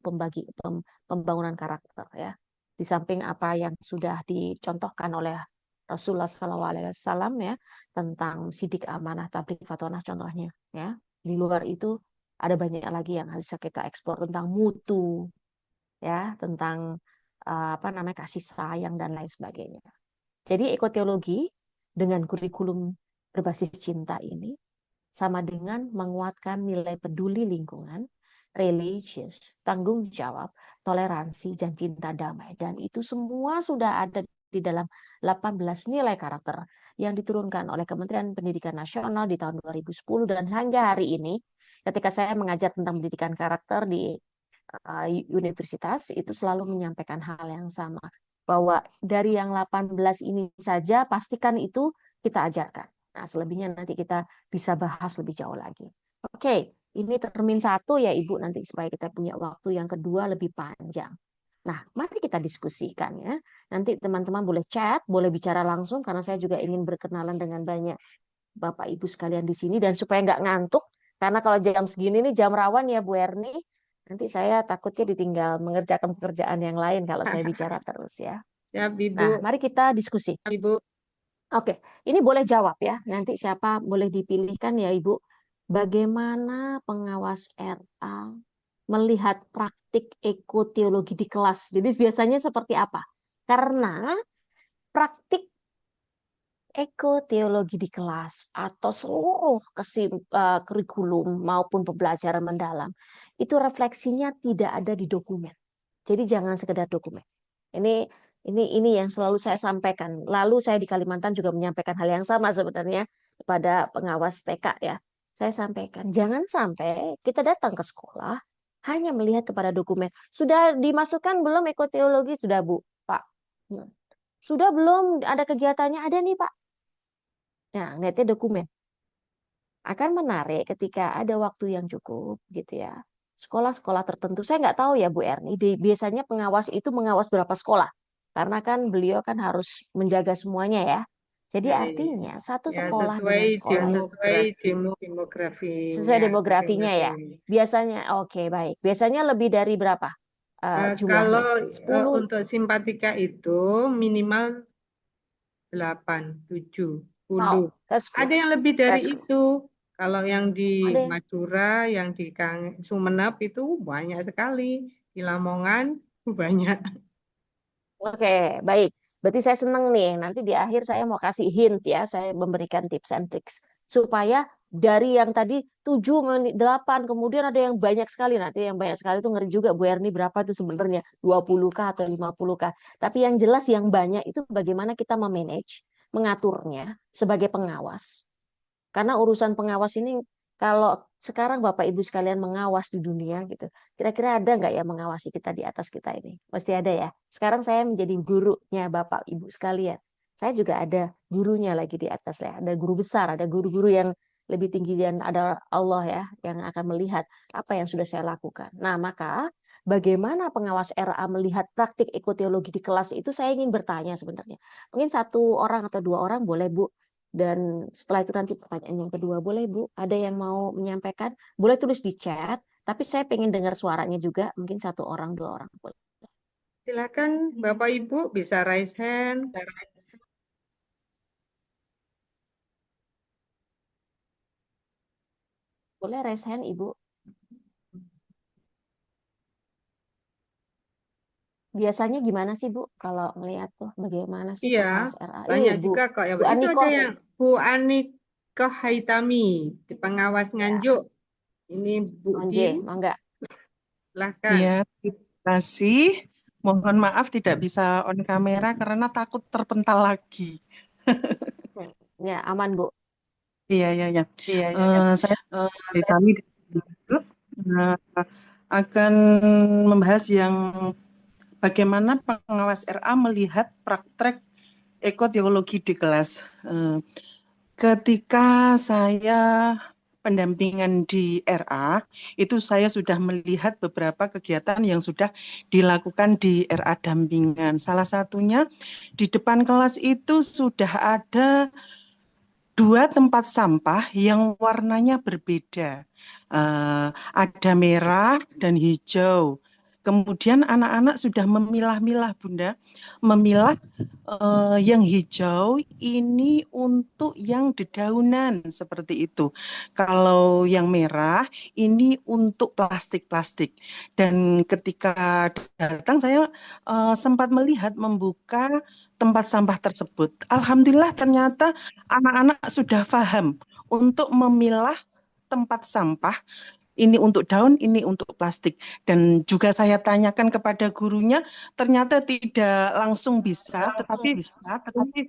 pembangunan karakter ya. Di samping apa yang sudah dicontohkan oleh Rasulullah SAW ya, tentang sidik, amanah, tabligh, fatonah contohnya ya. Di luar itu ada banyak lagi yang harus kita eksplor tentang mutu ya, tentang apa namanya kasih sayang dan lain sebagainya. Jadi ekoteologi dengan kurikulum berbasis cinta ini sama dengan menguatkan nilai peduli lingkungan, religius, tanggung jawab, toleransi, dan cinta damai. Dan itu semua sudah ada di dalam 18 nilai karakter yang diturunkan oleh Kementerian Pendidikan Nasional di tahun 2010, dan hingga hari ini ketika saya mengajar tentang pendidikan karakter di universitas itu selalu menyampaikan hal yang sama, bahwa dari yang 18 ini saja pastikan itu kita ajarkan. Nah, selebihnya nanti kita bisa bahas lebih jauh lagi. Oke, ini termin 1 ya Ibu, nanti supaya kita punya waktu yang kedua lebih panjang. Nah, mari kita diskusikan ya. Nanti teman-teman boleh chat, boleh bicara langsung, karena saya juga ingin berkenalan dengan banyak Bapak Ibu sekalian di sini, dan supaya nggak ngantuk, karena kalau jam segini nih jam rawan ya Bu Erni, nanti saya takutnya ditinggal mengerjakan pekerjaan yang lain kalau saya bicara terus ya. Siap Ibu. Nah, mari kita diskusi. Ibu. Oke, ini boleh jawab ya. Nanti siapa boleh dipilihkan ya Ibu. Bagaimana pengawas RA melihat praktik ekoteologi di kelas? Jadi biasanya seperti apa? Karena praktik ekoteologi di kelas atau seluruh kurikulum maupun pembelajaran mendalam itu refleksinya tidak ada di dokumen. Jadi jangan sekedar dokumen. Ini yang selalu saya sampaikan. Lalu saya di Kalimantan juga menyampaikan hal yang sama sebenarnya kepada pengawas TK ya. Saya sampaikan, jangan sampai kita datang ke sekolah hanya melihat kepada dokumen. Sudah dimasukkan belum ekoteologi? Sudah Bu, Pak. Sudah belum ada kegiatannya? Ada nih Pak. Nah, netnya dokumen. Akan menarik ketika ada waktu yang cukup gitu ya. Sekolah-sekolah tertentu, saya nggak tahu ya Bu Erni, biasanya pengawas itu mengawas berapa sekolah? Karena kan beliau kan harus menjaga semuanya ya. Jadi artinya satu Ya, sekolah dengan sekolah demografi sesuai demografinya ya. Biasanya oke, baik. Biasanya lebih dari berapa jumlahnya? Kalau untuk simpatika itu minimal 8, 7, 10. Ada yang lebih dari itu. Kalau yang di Madura, yang di Sumeneb itu banyak sekali. Di Lamongan banyak. Oke, baik. Berarti saya senang nih. Nanti di akhir saya mau kasih hint ya. Saya memberikan tips and tricks. Supaya dari yang tadi 7, 8, kemudian ada yang banyak sekali. Nanti yang banyak sekali itu ngeri juga. Bu Erni berapa itu sebenarnya? 20K atau 50K. Tapi yang jelas yang banyak itu bagaimana kita memanage, mengaturnya sebagai pengawas. Karena urusan pengawas ini, kalau sekarang Bapak Ibu sekalian mengawas di dunia gitu, kira-kira ada nggak ya mengawasi kita di atas kita ini? Pasti ada ya. Sekarang saya menjadi gurunya Bapak Ibu sekalian. Saya juga ada gurunya lagi di atas ya. Ada guru besar, ada guru-guru yang lebih tinggi, dan ada Allah ya yang akan melihat apa yang sudah saya lakukan. Nah, maka bagaimana pengawas RA melihat praktik ekoteologi di kelas itu, saya ingin bertanya sebenarnya. Mungkin 1 orang atau 2 orang boleh Bu. Dan setelah itu nanti pertanyaan yang kedua, boleh Bu? Ada yang mau menyampaikan? Boleh tulis di chat, tapi saya pengen dengar suaranya juga. Mungkin 1 orang, 2 orang. Boleh. Silakan Bapak Ibu bisa raise hand. Boleh raise hand, Ibu. Biasanya gimana sih, Bu? Kalau ngelihat tuh bagaimana sih Iya, pengawas RA? banyak Bu. juga kok ya. Bu Itu Aniko. ada yang Bu Aniko Haitami, di pengawas Ya, Nganjuk. Ini Bu Onje, Din, mangga. silahkan. Iya, terima kasih. Mohon maaf tidak bisa on kamera karena takut terpental lagi. Ya, aman, Bu. Iya, iya, iya. Iya, Saya kami akan membahas yang bagaimana pengawas RA melihat praktek ekoteologi di kelas. Ketika saya pendampingan di RA, itu saya sudah melihat beberapa kegiatan yang sudah dilakukan di RA dampingan. Salah satunya di depan kelas itu sudah ada 2 tempat sampah yang warnanya berbeda. Ada merah dan hijau. Kemudian anak-anak sudah memilah-milah, Bunda. Memilah yang hijau ini untuk yang dedaunan seperti itu. Kalau yang merah ini untuk plastik-plastik. Dan ketika datang saya sempat melihat membuka tempat sampah tersebut. Alhamdulillah ternyata anak-anak sudah paham untuk memilah tempat sampah. Ini untuk daun, ini untuk plastik. Dan juga saya tanyakan kepada gurunya, ternyata tidak langsung bisa, tetapi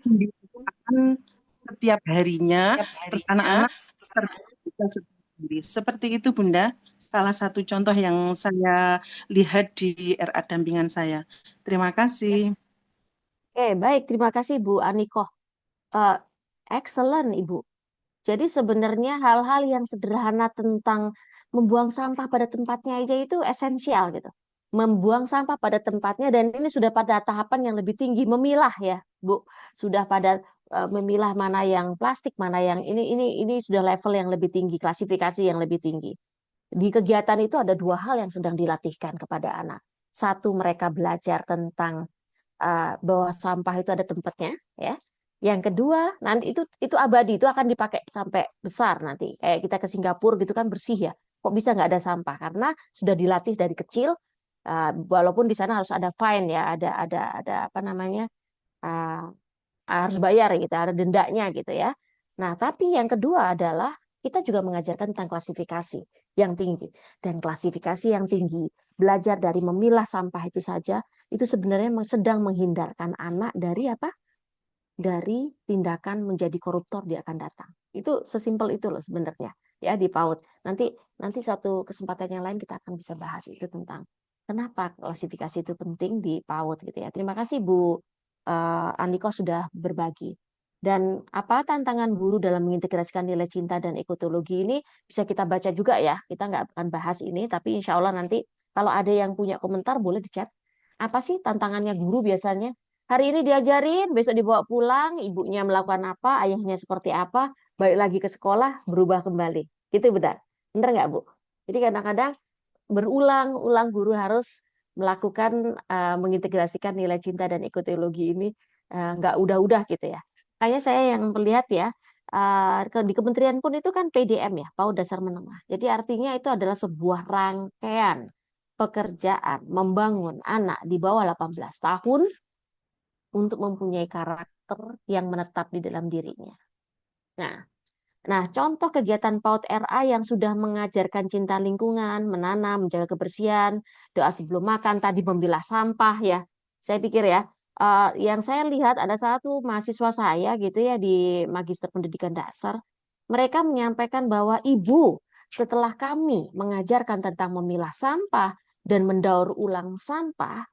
dilakukan setiap harinya, terus anak-anak terbiasa sendiri. Seperti itu, Bunda. Salah satu contoh yang saya lihat di RA dampingan saya. Terima kasih. Yes. Oke, baik. Terima kasih, Bu Aniko. Excellent, Ibu. Jadi sebenarnya hal-hal yang sederhana tentang membuang sampah pada tempatnya aja itu esensial gitu. Membuang sampah pada tempatnya dan ini sudah pada tahapan yang lebih tinggi, memilah ya, Bu. Sudah pada memilah mana yang plastik, mana yang ini sudah level yang lebih tinggi, klasifikasi yang lebih tinggi. Di kegiatan itu ada 2 hal yang sedang dilatihkan kepada anak. Satu, mereka belajar tentang bahwa sampah itu ada tempatnya, ya. Yang kedua, nanti itu abadi, itu akan dipakai sampai besar nanti. Kayak kita ke Singapura gitu kan bersih ya. Kok bisa nggak ada sampah? Karena sudah dilatih dari kecil. Walaupun di sana harus ada fine ya, ada apa namanya, harus bayar gitu, ada dendanya gitu ya. Nah, tapi yang kedua adalah kita juga mengajarkan tentang klasifikasi yang tinggi. Dan klasifikasi yang tinggi, belajar dari memilah sampah itu saja, itu sebenarnya sedang menghindarkan anak dari apa? Dari tindakan menjadi koruptor dia akan datang. Itu sesimpel itu loh sebenarnya ya di PAUD. Nanti satu kesempatan yang lain kita akan bisa bahas itu tentang kenapa klasifikasi itu penting di PAUD gitu ya. Terima kasih Bu Aniko sudah berbagi. Dan apa tantangan guru dalam mengintegrasikan nilai cinta dan ekotologi ini bisa kita baca juga ya. Kita nggak akan bahas ini, tapi insya Allah nanti kalau ada yang punya komentar boleh di chat. Apa sih tantangannya guru biasanya? Hari ini diajarin, besok dibawa pulang, ibunya melakukan apa, ayahnya seperti apa, balik lagi ke sekolah, berubah kembali. Gitu benar. Benar nggak, Bu? Jadi kadang-kadang berulang-ulang guru harus melakukan mengintegrasikan nilai cinta dan ekoteologi ini nggak udah-udah gitu ya. Kayak saya yang melihat ya, di kementerian pun itu kan PDM ya, PAUD Dasar Menengah. Jadi artinya itu adalah sebuah rangkaian pekerjaan membangun anak di bawah 18 tahun untuk mempunyai karakter yang menetap di dalam dirinya. Nah, contoh kegiatan PAUD RA yang sudah mengajarkan cinta lingkungan, menanam, menjaga kebersihan, doa sebelum makan, tadi memilah sampah ya. Saya pikir ya, yang saya lihat ada satu mahasiswa saya gitu ya di Magister Pendidikan Dasar, mereka menyampaikan bahwa ibu, setelah kami mengajarkan tentang memilah sampah dan mendaur ulang sampah,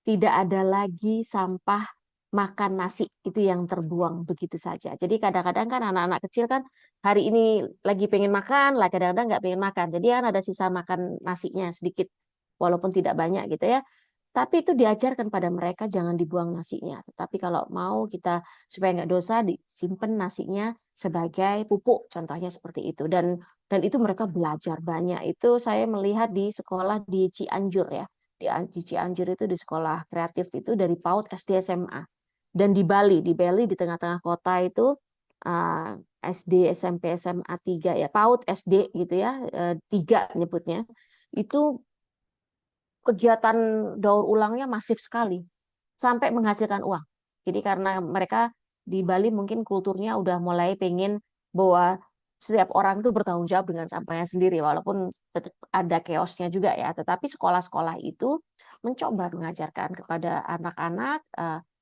tidak ada lagi sampah makan nasi itu yang terbuang begitu saja. Jadi kadang-kadang kan anak-anak kecil kan hari ini lagi pengen makan, lah kadang-kadang nggak pengen makan. Jadi kan ada sisa makan nasinya sedikit, walaupun tidak banyak gitu ya. Tapi itu diajarkan pada mereka jangan dibuang nasinya. Tetapi kalau mau kita supaya nggak dosa, disimpan nasinya sebagai pupuk, contohnya seperti itu. Dan itu mereka belajar banyak. Itu saya melihat di sekolah di Cianjur ya. Di Cianjur itu di sekolah kreatif itu dari PAUD SD SMA. Dan di Bali di tengah-tengah kota itu SD, SMP, SMA 3 ya, PAUD SD gitu ya, 3 nyebutnya. Itu kegiatan daur ulangnya masif sekali sampai menghasilkan uang. Jadi karena mereka di Bali mungkin kulturnya udah mulai pengen bahwa setiap orang itu bertanggung jawab dengan sampahnya sendiri, walaupun tetap ada chaosnya juga ya. Tetapi sekolah-sekolah itu mencoba mengajarkan kepada anak-anak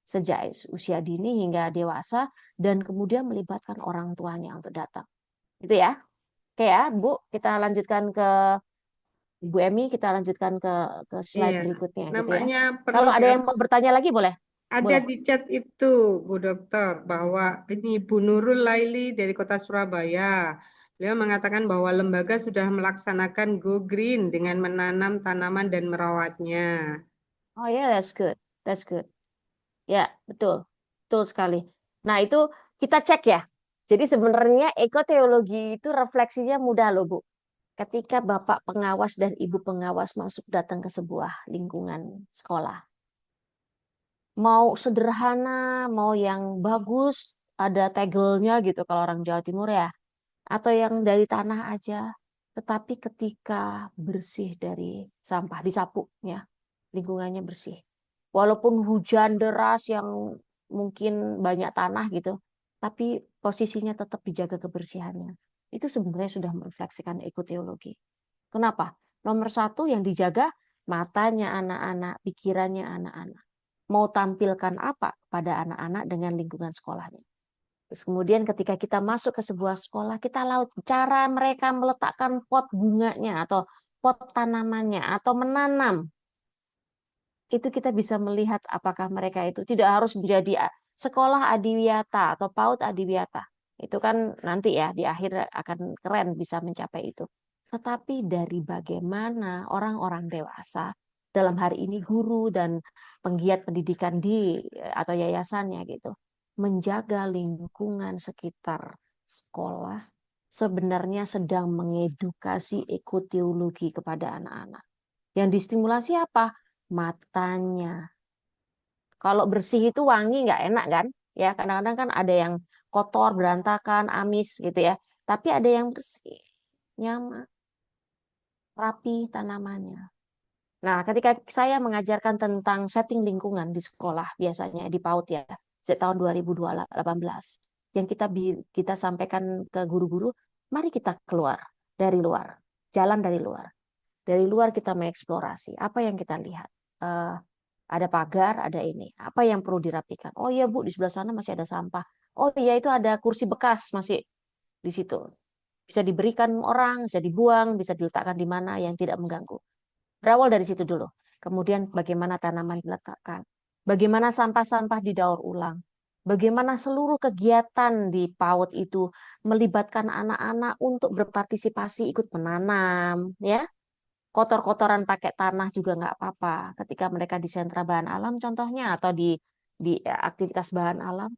sejak usia dini hingga dewasa dan kemudian melibatkan orang tuanya untuk datang. Gitu ya. Oke ya, Bu, kita lanjutkan ke Ibu Emi, kita lanjutkan ke slide Iya, berikutnya gitu ya. nampaknya perlu Kalau ada yang mau bertanya lagi boleh. ada Boleh. di chat itu, Bu Dokter, bahwa ini Bu Nurul Laili dari Kota Surabaya. Beliau mengatakan bahwa lembaga sudah melaksanakan Go Green dengan menanam tanaman dan merawatnya. Oh ya, that's good. That's good. Ya, betul. Betul sekali. Nah, itu kita cek ya. Jadi sebenarnya ekoteologi itu refleksinya mudah loh, Bu. Ketika Bapak pengawas dan Ibu pengawas masuk datang ke sebuah lingkungan sekolah. Mau sederhana, mau yang bagus, ada tegelnya gitu kalau orang Jawa Timur ya. Atau yang dari tanah aja. Tetapi ketika bersih dari sampah, disapu ya, lingkungannya bersih. Walaupun hujan deras yang mungkin banyak tanah gitu, tapi posisinya tetap dijaga kebersihannya. Itu sebenarnya sudah merefleksikan ekoteologi. Kenapa? Nomor satu yang dijaga matanya anak-anak, pikirannya anak-anak. Mau tampilkan apa pada anak-anak dengan lingkungan sekolahnya. Terus kemudian ketika kita masuk ke sebuah sekolah, kita laut cara mereka meletakkan pot bunganya atau pot tanamannya atau menanam. Itu kita bisa melihat apakah mereka itu tidak harus menjadi sekolah adiwiyata atau PAUD adiwiyata. Itu kan nanti ya di akhir akan keren bisa mencapai itu. Tetapi dari bagaimana orang-orang dewasa dalam hari ini guru dan penggiat pendidikan di atau yayasannya gitu menjaga lingkungan sekitar sekolah sebenarnya sedang mengedukasi ekoteologi kepada anak-anak. Yang distimulasi apa? Matanya. Kalau bersih itu wangi nggak enak kan? Ya kadang-kadang kan ada yang kotor, berantakan, amis gitu ya. Tapi ada yang bersih, nyaman, rapi tanamannya. Nah, ketika saya mengajarkan tentang setting lingkungan di sekolah, biasanya di PAUD ya, sejak tahun 2018, yang kita sampaikan ke guru-guru, mari kita keluar dari luar, jalan dari luar. Dari luar kita mengeksplorasi, apa yang kita lihat. Eh, ada pagar, ada ini. Apa yang perlu dirapikan? Oh iya Bu, di sebelah sana masih ada sampah. Oh iya itu ada kursi bekas masih di situ. Bisa diberikan orang, bisa dibuang, bisa diletakkan di mana yang tidak mengganggu. Berawal dari situ dulu. Kemudian bagaimana tanaman diletakkan. Bagaimana sampah-sampah didaur ulang. Bagaimana seluruh kegiatan di PAUD itu melibatkan anak-anak untuk berpartisipasi ikut menanam, ya. Kotor-kotoran pakai tanah juga nggak apa-apa. Ketika mereka di sentra bahan alam contohnya atau di aktivitas bahan alam,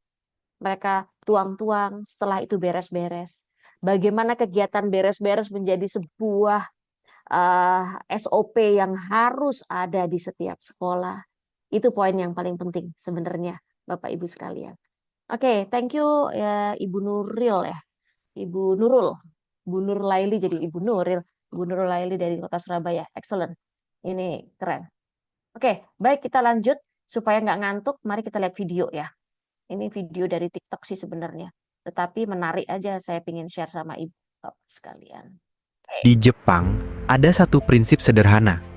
mereka tuang-tuang, setelah itu beres-beres. Bagaimana kegiatan beres-beres menjadi sebuah SOP yang harus ada di setiap sekolah. Itu poin yang paling penting sebenarnya, Bapak Ibu sekalian. Oke, thank you ya, Ibu Nuril ya. Ibu Nurul. Bu Nur Laili jadi Ibu Nuril. Bu Nurul Laili dari Kota Surabaya. Excellent. Ini keren. Oke, baik kita lanjut. Supaya nggak ngantuk, mari kita lihat video ya. Ini video dari TikTok sih sebenarnya. Tetapi menarik aja saya ingin share sama Ibu Bapak sekalian. Di Jepang, ada satu prinsip sederhana.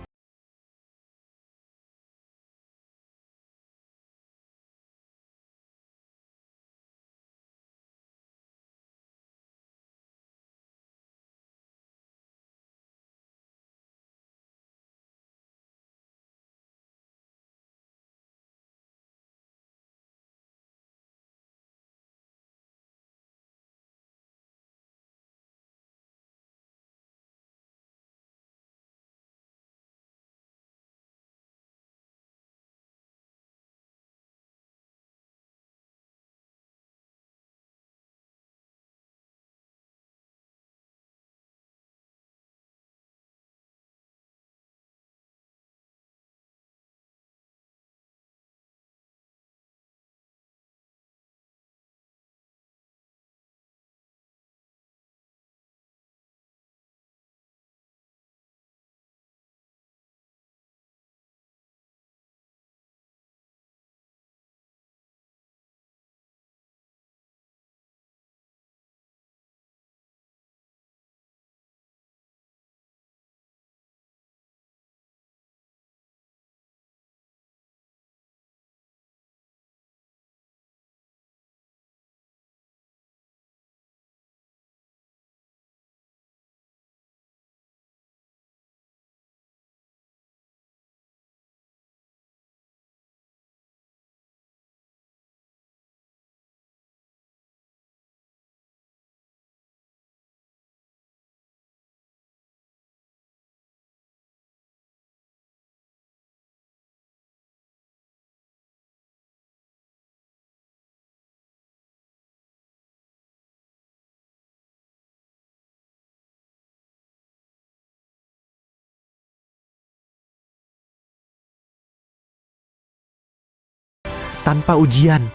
tanpa ujian.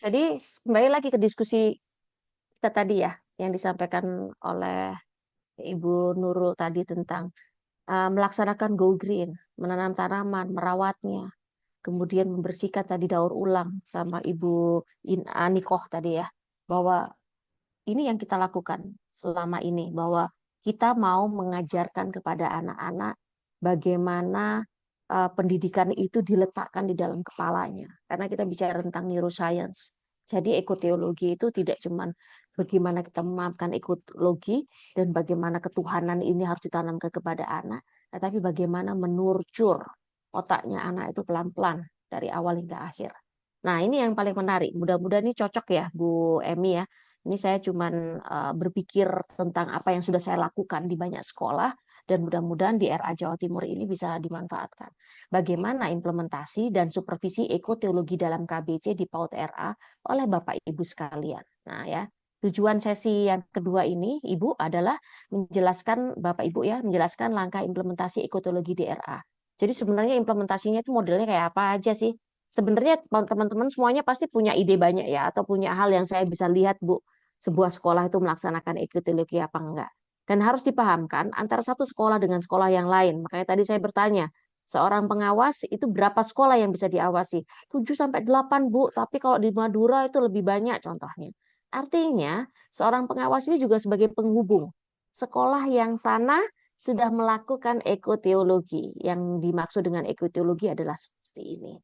Jadi kembali lagi ke diskusi kita tadi ya, yang disampaikan oleh Ibu Nurul tadi tentang melaksanakan go green, menanam tanaman, merawatnya, kemudian membersihkan tadi daur ulang sama Ibu Anikoh tadi ya, bahwa ini yang kita lakukan selama ini, bahwa kita mau mengajarkan kepada anak-anak bagaimana pendidikan itu diletakkan di dalam kepalanya. Karena kita bicara tentang neuroscience. Jadi ekoteologi itu tidak cuma bagaimana kita memahamkan ekologi dan bagaimana ketuhanan ini harus ditanamkan kepada anak, tetapi bagaimana menurcur otaknya anak itu pelan-pelan dari awal hingga akhir. Nah, ini yang paling menarik. Mudah-mudahan ini cocok ya, Bu Emi ya. Ini saya cuman berpikir tentang apa yang sudah saya lakukan di banyak sekolah dan mudah-mudahan di RA Jawa Timur ini bisa dimanfaatkan. Bagaimana implementasi dan supervisi ekoteologi dalam KBC di PAUD RA oleh Bapak Ibu sekalian. Nah ya, tujuan sesi yang kedua ini, Ibu, adalah menjelaskan, Bapak Ibu ya, menjelaskan langkah implementasi ekoteologi di RA. Jadi sebenarnya implementasinya itu modelnya kayak apa aja sih? Sebenarnya teman-teman semuanya pasti punya ide banyak ya, atau punya hal yang saya bisa lihat, Bu, sebuah sekolah itu melaksanakan ekoteologi apa enggak. Dan harus dipahamkan antara satu sekolah dengan sekolah yang lain. Makanya tadi saya bertanya, seorang pengawas itu berapa sekolah yang bisa diawasi? 7-8, Bu, tapi kalau di Madura itu lebih banyak contohnya. Artinya, seorang pengawas ini juga sebagai penghubung. Sekolah yang sana sudah melakukan ekoteologi. Yang dimaksud dengan ekoteologi adalah seperti ini.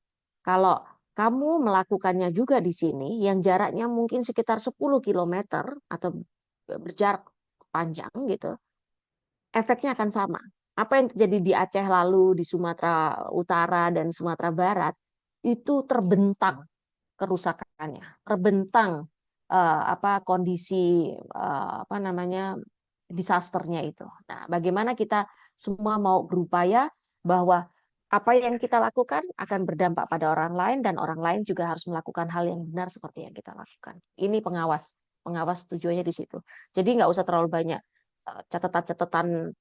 Kalau kamu melakukannya juga di sini, yang jaraknya mungkin sekitar 10 km atau berjarak panjang gitu, efeknya akan sama. Apa yang terjadi di Aceh lalu, di Sumatera Utara dan Sumatera Barat, itu terbentang kerusakannya, terbentang kondisi disasternya itu. Nah, bagaimana kita semua mau berupaya bahwa apa yang kita lakukan akan berdampak pada orang lain dan orang lain juga harus melakukan hal yang benar seperti yang kita lakukan. Ini pengawas tujuannya di situ. Jadi nggak usah terlalu banyak catatan-catatan,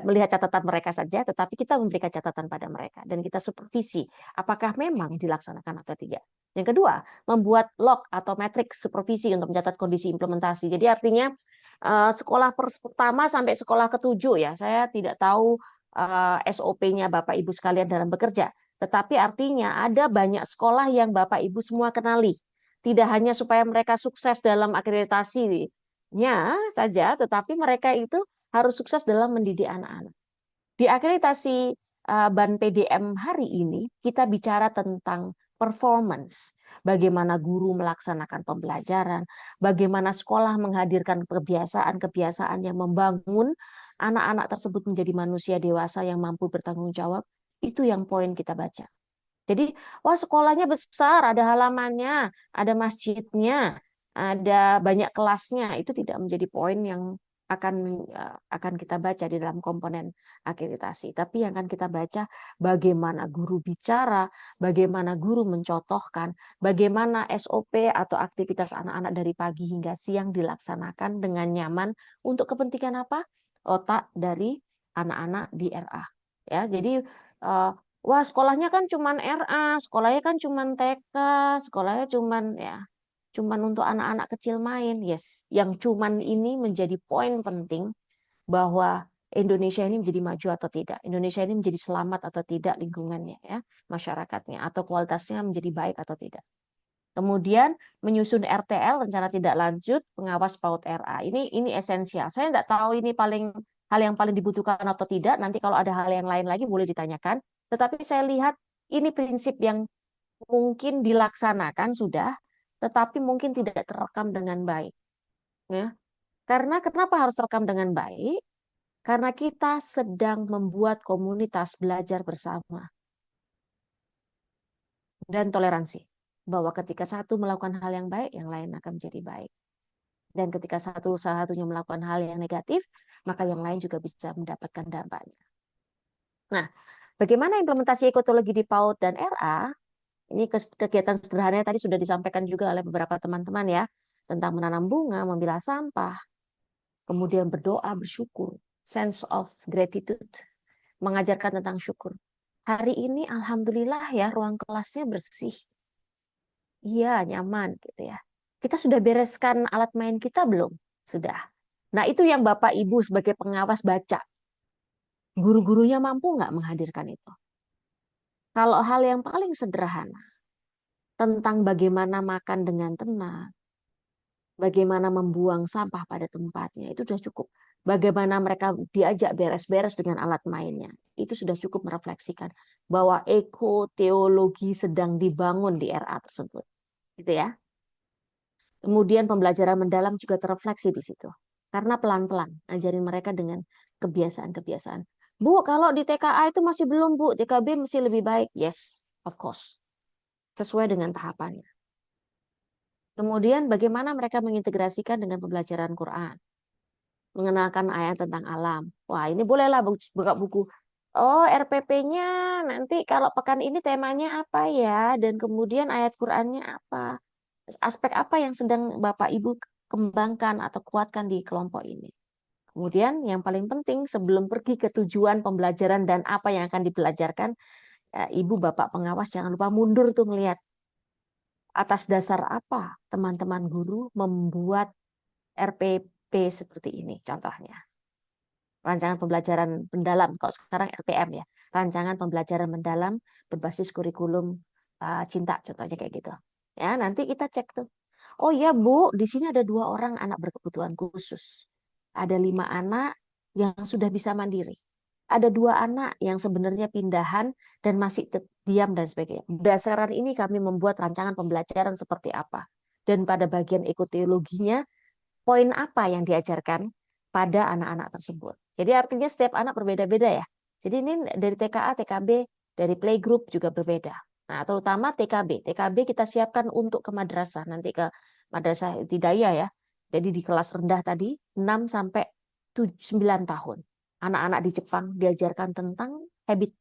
melihat catatan mereka saja, tetapi kita memberikan catatan pada mereka dan kita supervisi apakah memang dilaksanakan atau tidak. Yang kedua, membuat log atau matriks supervisi untuk mencatat kondisi implementasi. Jadi artinya sekolah pertama sampai sekolah ke-7 ya, saya tidak tahu SOP-nya Bapak Ibu sekalian dalam bekerja. Tetapi artinya ada banyak sekolah yang Bapak Ibu semua kenali. Tidak hanya supaya mereka sukses dalam akreditasinya saja, tetapi mereka itu harus sukses dalam mendidik anak-anak. Di akreditasi BAN PDM hari ini, kita bicara tentang performance. Bagaimana guru melaksanakan pembelajaran, bagaimana sekolah menghadirkan kebiasaan-kebiasaan yang membangun anak-anak tersebut menjadi manusia dewasa yang mampu bertanggung jawab, itu yang poin kita baca. Jadi, wah sekolahnya besar, ada halamannya, ada masjidnya, ada banyak kelasnya, itu tidak menjadi poin yang akan kita baca di dalam komponen akreditasi. Tapi yang akan kita baca bagaimana guru bicara, bagaimana guru mencontohkan, bagaimana SOP atau aktivitas anak-anak dari pagi hingga siang dilaksanakan dengan nyaman untuk kepentingan apa? Otak dari anak-anak di RA. Ya, jadi wah sekolahnya kan cuman RA, sekolahnya kan cuman TK, sekolahnya cuman untuk anak-anak kecil main. Yes, yang cuman ini menjadi poin penting bahwa Indonesia ini menjadi maju atau tidak, Indonesia ini menjadi selamat atau tidak lingkungannya ya, masyarakatnya, atau kualitasnya menjadi baik atau tidak. Kemudian menyusun RTL, rencana tidak lanjut, pengawas PAUD RA. Ini esensial. Saya tidak tahu ini hal yang paling dibutuhkan atau tidak. Nanti kalau ada hal yang lain lagi boleh ditanyakan. Tetapi saya lihat ini prinsip yang mungkin dilaksanakan sudah, tetapi mungkin tidak terekam dengan baik. Ya. Karena kenapa harus terekam dengan baik? Karena kita sedang membuat komunitas belajar bersama dan toleransi. Bahwa ketika satu melakukan hal yang baik, yang lain akan menjadi baik. Dan ketika satunya melakukan hal yang negatif, maka yang lain juga bisa mendapatkan dampaknya. Nah, bagaimana implementasi ekotologi di PAUD dan RA? Ini kegiatan sederhananya tadi sudah disampaikan juga oleh beberapa teman-teman ya, tentang menanam bunga, memilah sampah, kemudian berdoa, bersyukur, sense of gratitude, mengajarkan tentang syukur. Hari ini alhamdulillah ya ruang kelasnya bersih. Iya, nyaman gitu ya. Kita sudah bereskan alat main kita belum? Sudah. Nah, itu yang Bapak Ibu sebagai pengawas baca. Guru-gurunya mampu nggak menghadirkan itu? Kalau hal yang paling sederhana tentang bagaimana makan dengan tenang, bagaimana membuang sampah pada tempatnya, itu sudah cukup. Bagaimana mereka diajak beres-beres dengan alat mainnya, itu sudah cukup merefleksikan bahwa ekoteologi sedang dibangun di RA tersebut. Gitu ya. Kemudian pembelajaran mendalam juga terrefleksi di situ. Karena pelan-pelan ajarin mereka dengan kebiasaan-kebiasaan. Bu, kalau di TKA itu masih belum, Bu. TKB masih lebih baik. Yes, of course. Sesuai dengan tahapannya. Kemudian bagaimana mereka mengintegrasikan dengan pembelajaran Quran. Mengenalkan ayat tentang alam. Wah, ini bolehlah buka buku. Oh, RPP-nya nanti kalau pekan ini temanya apa ya? Dan kemudian ayat Qurannya apa? Aspek apa yang sedang Bapak Ibu kembangkan atau kuatkan di kelompok ini. Kemudian yang paling penting sebelum pergi ke tujuan pembelajaran dan apa yang akan dibelajarkan, Ibu Bapak pengawas jangan lupa mundur tuh melihat atas dasar apa teman-teman guru membuat RPP seperti ini contohnya. Rancangan pembelajaran mendalam, kalau sekarang RPM ya, rancangan pembelajaran mendalam berbasis kurikulum cinta contohnya kayak gitu. Ya, nanti kita cek tuh. Oh ya Bu, di sini ada 2 orang anak berkebutuhan khusus. Ada 5 anak yang sudah bisa mandiri. Ada 2 anak yang sebenarnya pindahan dan masih diam dan sebagainya. Berdasarkan ini kami membuat rancangan pembelajaran seperti apa. Dan pada bagian ekoteologinya, poin apa yang diajarkan pada anak-anak tersebut. Jadi artinya setiap anak berbeda-beda ya. Jadi ini dari TKA, TKB, dari playgroup juga berbeda. Nah, terutama TKB. TKB kita siapkan untuk ke madrasah, nanti ke madrasah ibtidaiyah ya. Jadi di kelas rendah tadi 6 sampai 9 tahun. Anak-anak di Jepang diajarkan tentang habit,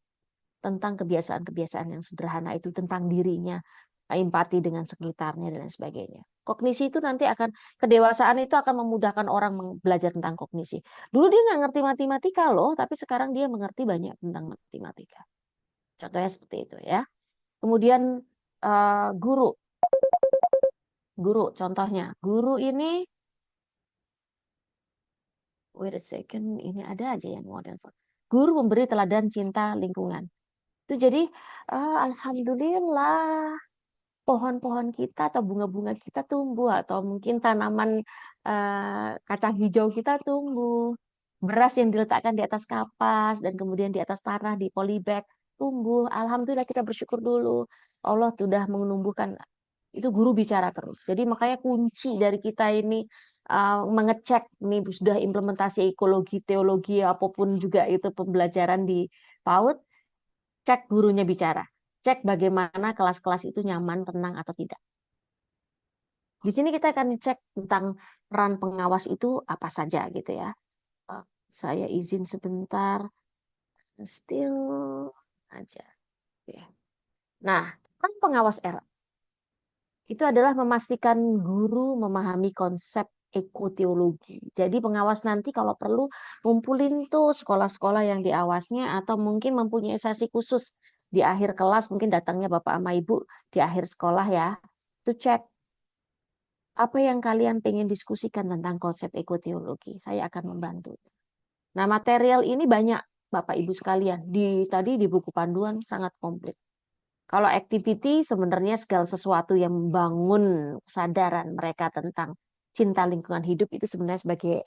tentang kebiasaan-kebiasaan yang sederhana itu, tentang dirinya, empati dengan sekitarnya dan lain sebagainya. Kognisi itu nanti akan, kedewasaan itu akan memudahkan orang belajar tentang kognisi. Dulu dia nggak ngerti matematika loh, tapi sekarang dia mengerti banyak tentang matematika. Contohnya seperti itu ya. Kemudian guru, contohnya, guru ini, wait a second, ini ada aja yang mau telepon. Guru memberi teladan cinta lingkungan. Itu jadi, alhamdulillah, pohon-pohon kita atau bunga-bunga kita tumbuh, atau mungkin tanaman kacang hijau kita tumbuh. Beras yang diletakkan di atas kapas dan kemudian di atas tanah di polybag tumbuh. Alhamdulillah kita bersyukur dulu. Allah sudah menumbuhkan. Itu guru bicara terus. Jadi makanya kunci dari kita ini mengecek nih sudah implementasi ekologi, teologi, apapun juga itu pembelajaran di PAUD, cek gurunya bicara. Cek bagaimana kelas-kelas itu nyaman, tenang atau tidak. Di sini kita akan cek tentang peran pengawas itu apa saja gitu ya. Saya izin sebentar. Still aja. Nah, peran pengawas RA itu adalah memastikan guru memahami konsep ekoteologi. Jadi pengawas nanti kalau perlu ngumpulin tuh sekolah-sekolah yang diawasnya atau mungkin mempunyai sesi khusus di akhir kelas, mungkin datangnya Bapak sama Ibu di akhir sekolah ya. Itu cek apa yang kalian pengen diskusikan tentang konsep ekoteologi. Saya akan membantu. Nah, material ini banyak Bapak Ibu sekalian. Tadi di buku panduan sangat komplit. Kalau activity sebenarnya segala sesuatu yang membangun kesadaran mereka tentang cinta lingkungan hidup itu sebenarnya sebagai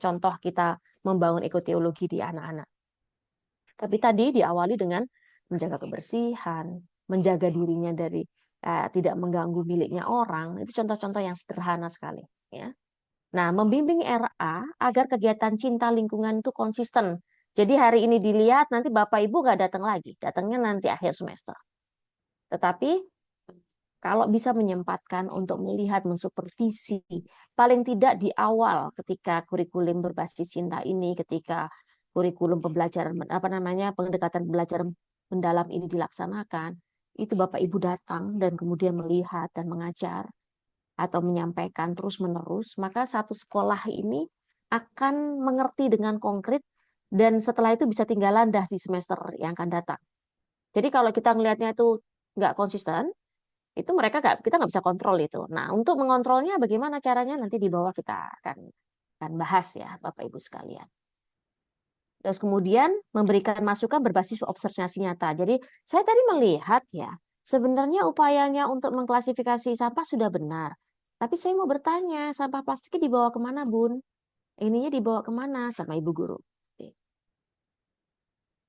contoh kita membangun ekoteologi di anak-anak. Tapi tadi diawali dengan menjaga kebersihan, menjaga dirinya dari tidak mengganggu miliknya orang. Itu contoh-contoh yang sederhana sekali. Ya. Nah, membimbing RA agar kegiatan cinta lingkungan itu konsisten. Jadi hari ini dilihat, nanti Bapak Ibu nggak datang lagi. Datangnya nanti akhir semester. Tetapi kalau bisa menyempatkan untuk melihat, mensupervisi, paling tidak di awal ketika kurikulum berbasis cinta ini, ketika kurikulum pembelajaran, pendekatan pembelajaran mendalam ini dilaksanakan, itu Bapak Ibu datang dan kemudian melihat dan mengajar atau menyampaikan terus-menerus, maka satu sekolah ini akan mengerti dengan konkret dan setelah itu bisa tinggal landah di semester yang akan datang. Jadi kalau kita ngelihatnya itu nggak konsisten, itu kita nggak bisa kontrol itu. Nah, untuk mengontrolnya bagaimana caranya nanti di bawah kita akan bahas ya, Bapak Ibu sekalian. Terus kemudian memberikan masukan berbasis observasi nyata. Jadi saya tadi melihat ya, sebenarnya upayanya untuk mengklasifikasi sampah sudah benar. Tapi saya mau bertanya, sampah plastiknya dibawa kemana, Bun? Ininya dibawa kemana sama Ibu Guru?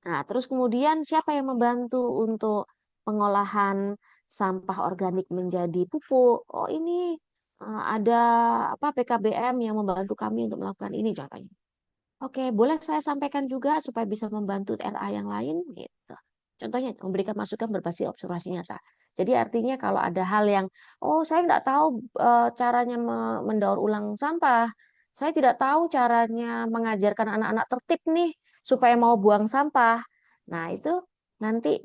Nah, terus kemudian siapa yang membantu untuk pengolahan sampah organik menjadi pupuk? Oh, ini ada PKBM yang membantu kami untuk melakukan ini contohnya. Oke, boleh saya sampaikan juga supaya bisa membantu RA yang lain gitu. Contohnya memberikan masukan berbasis observasi nyata. Jadi artinya kalau ada hal yang saya nggak tahu caranya mendaur ulang sampah, saya tidak tahu caranya mengajarkan anak-anak tertib nih supaya mau buang sampah. Nah, itu nanti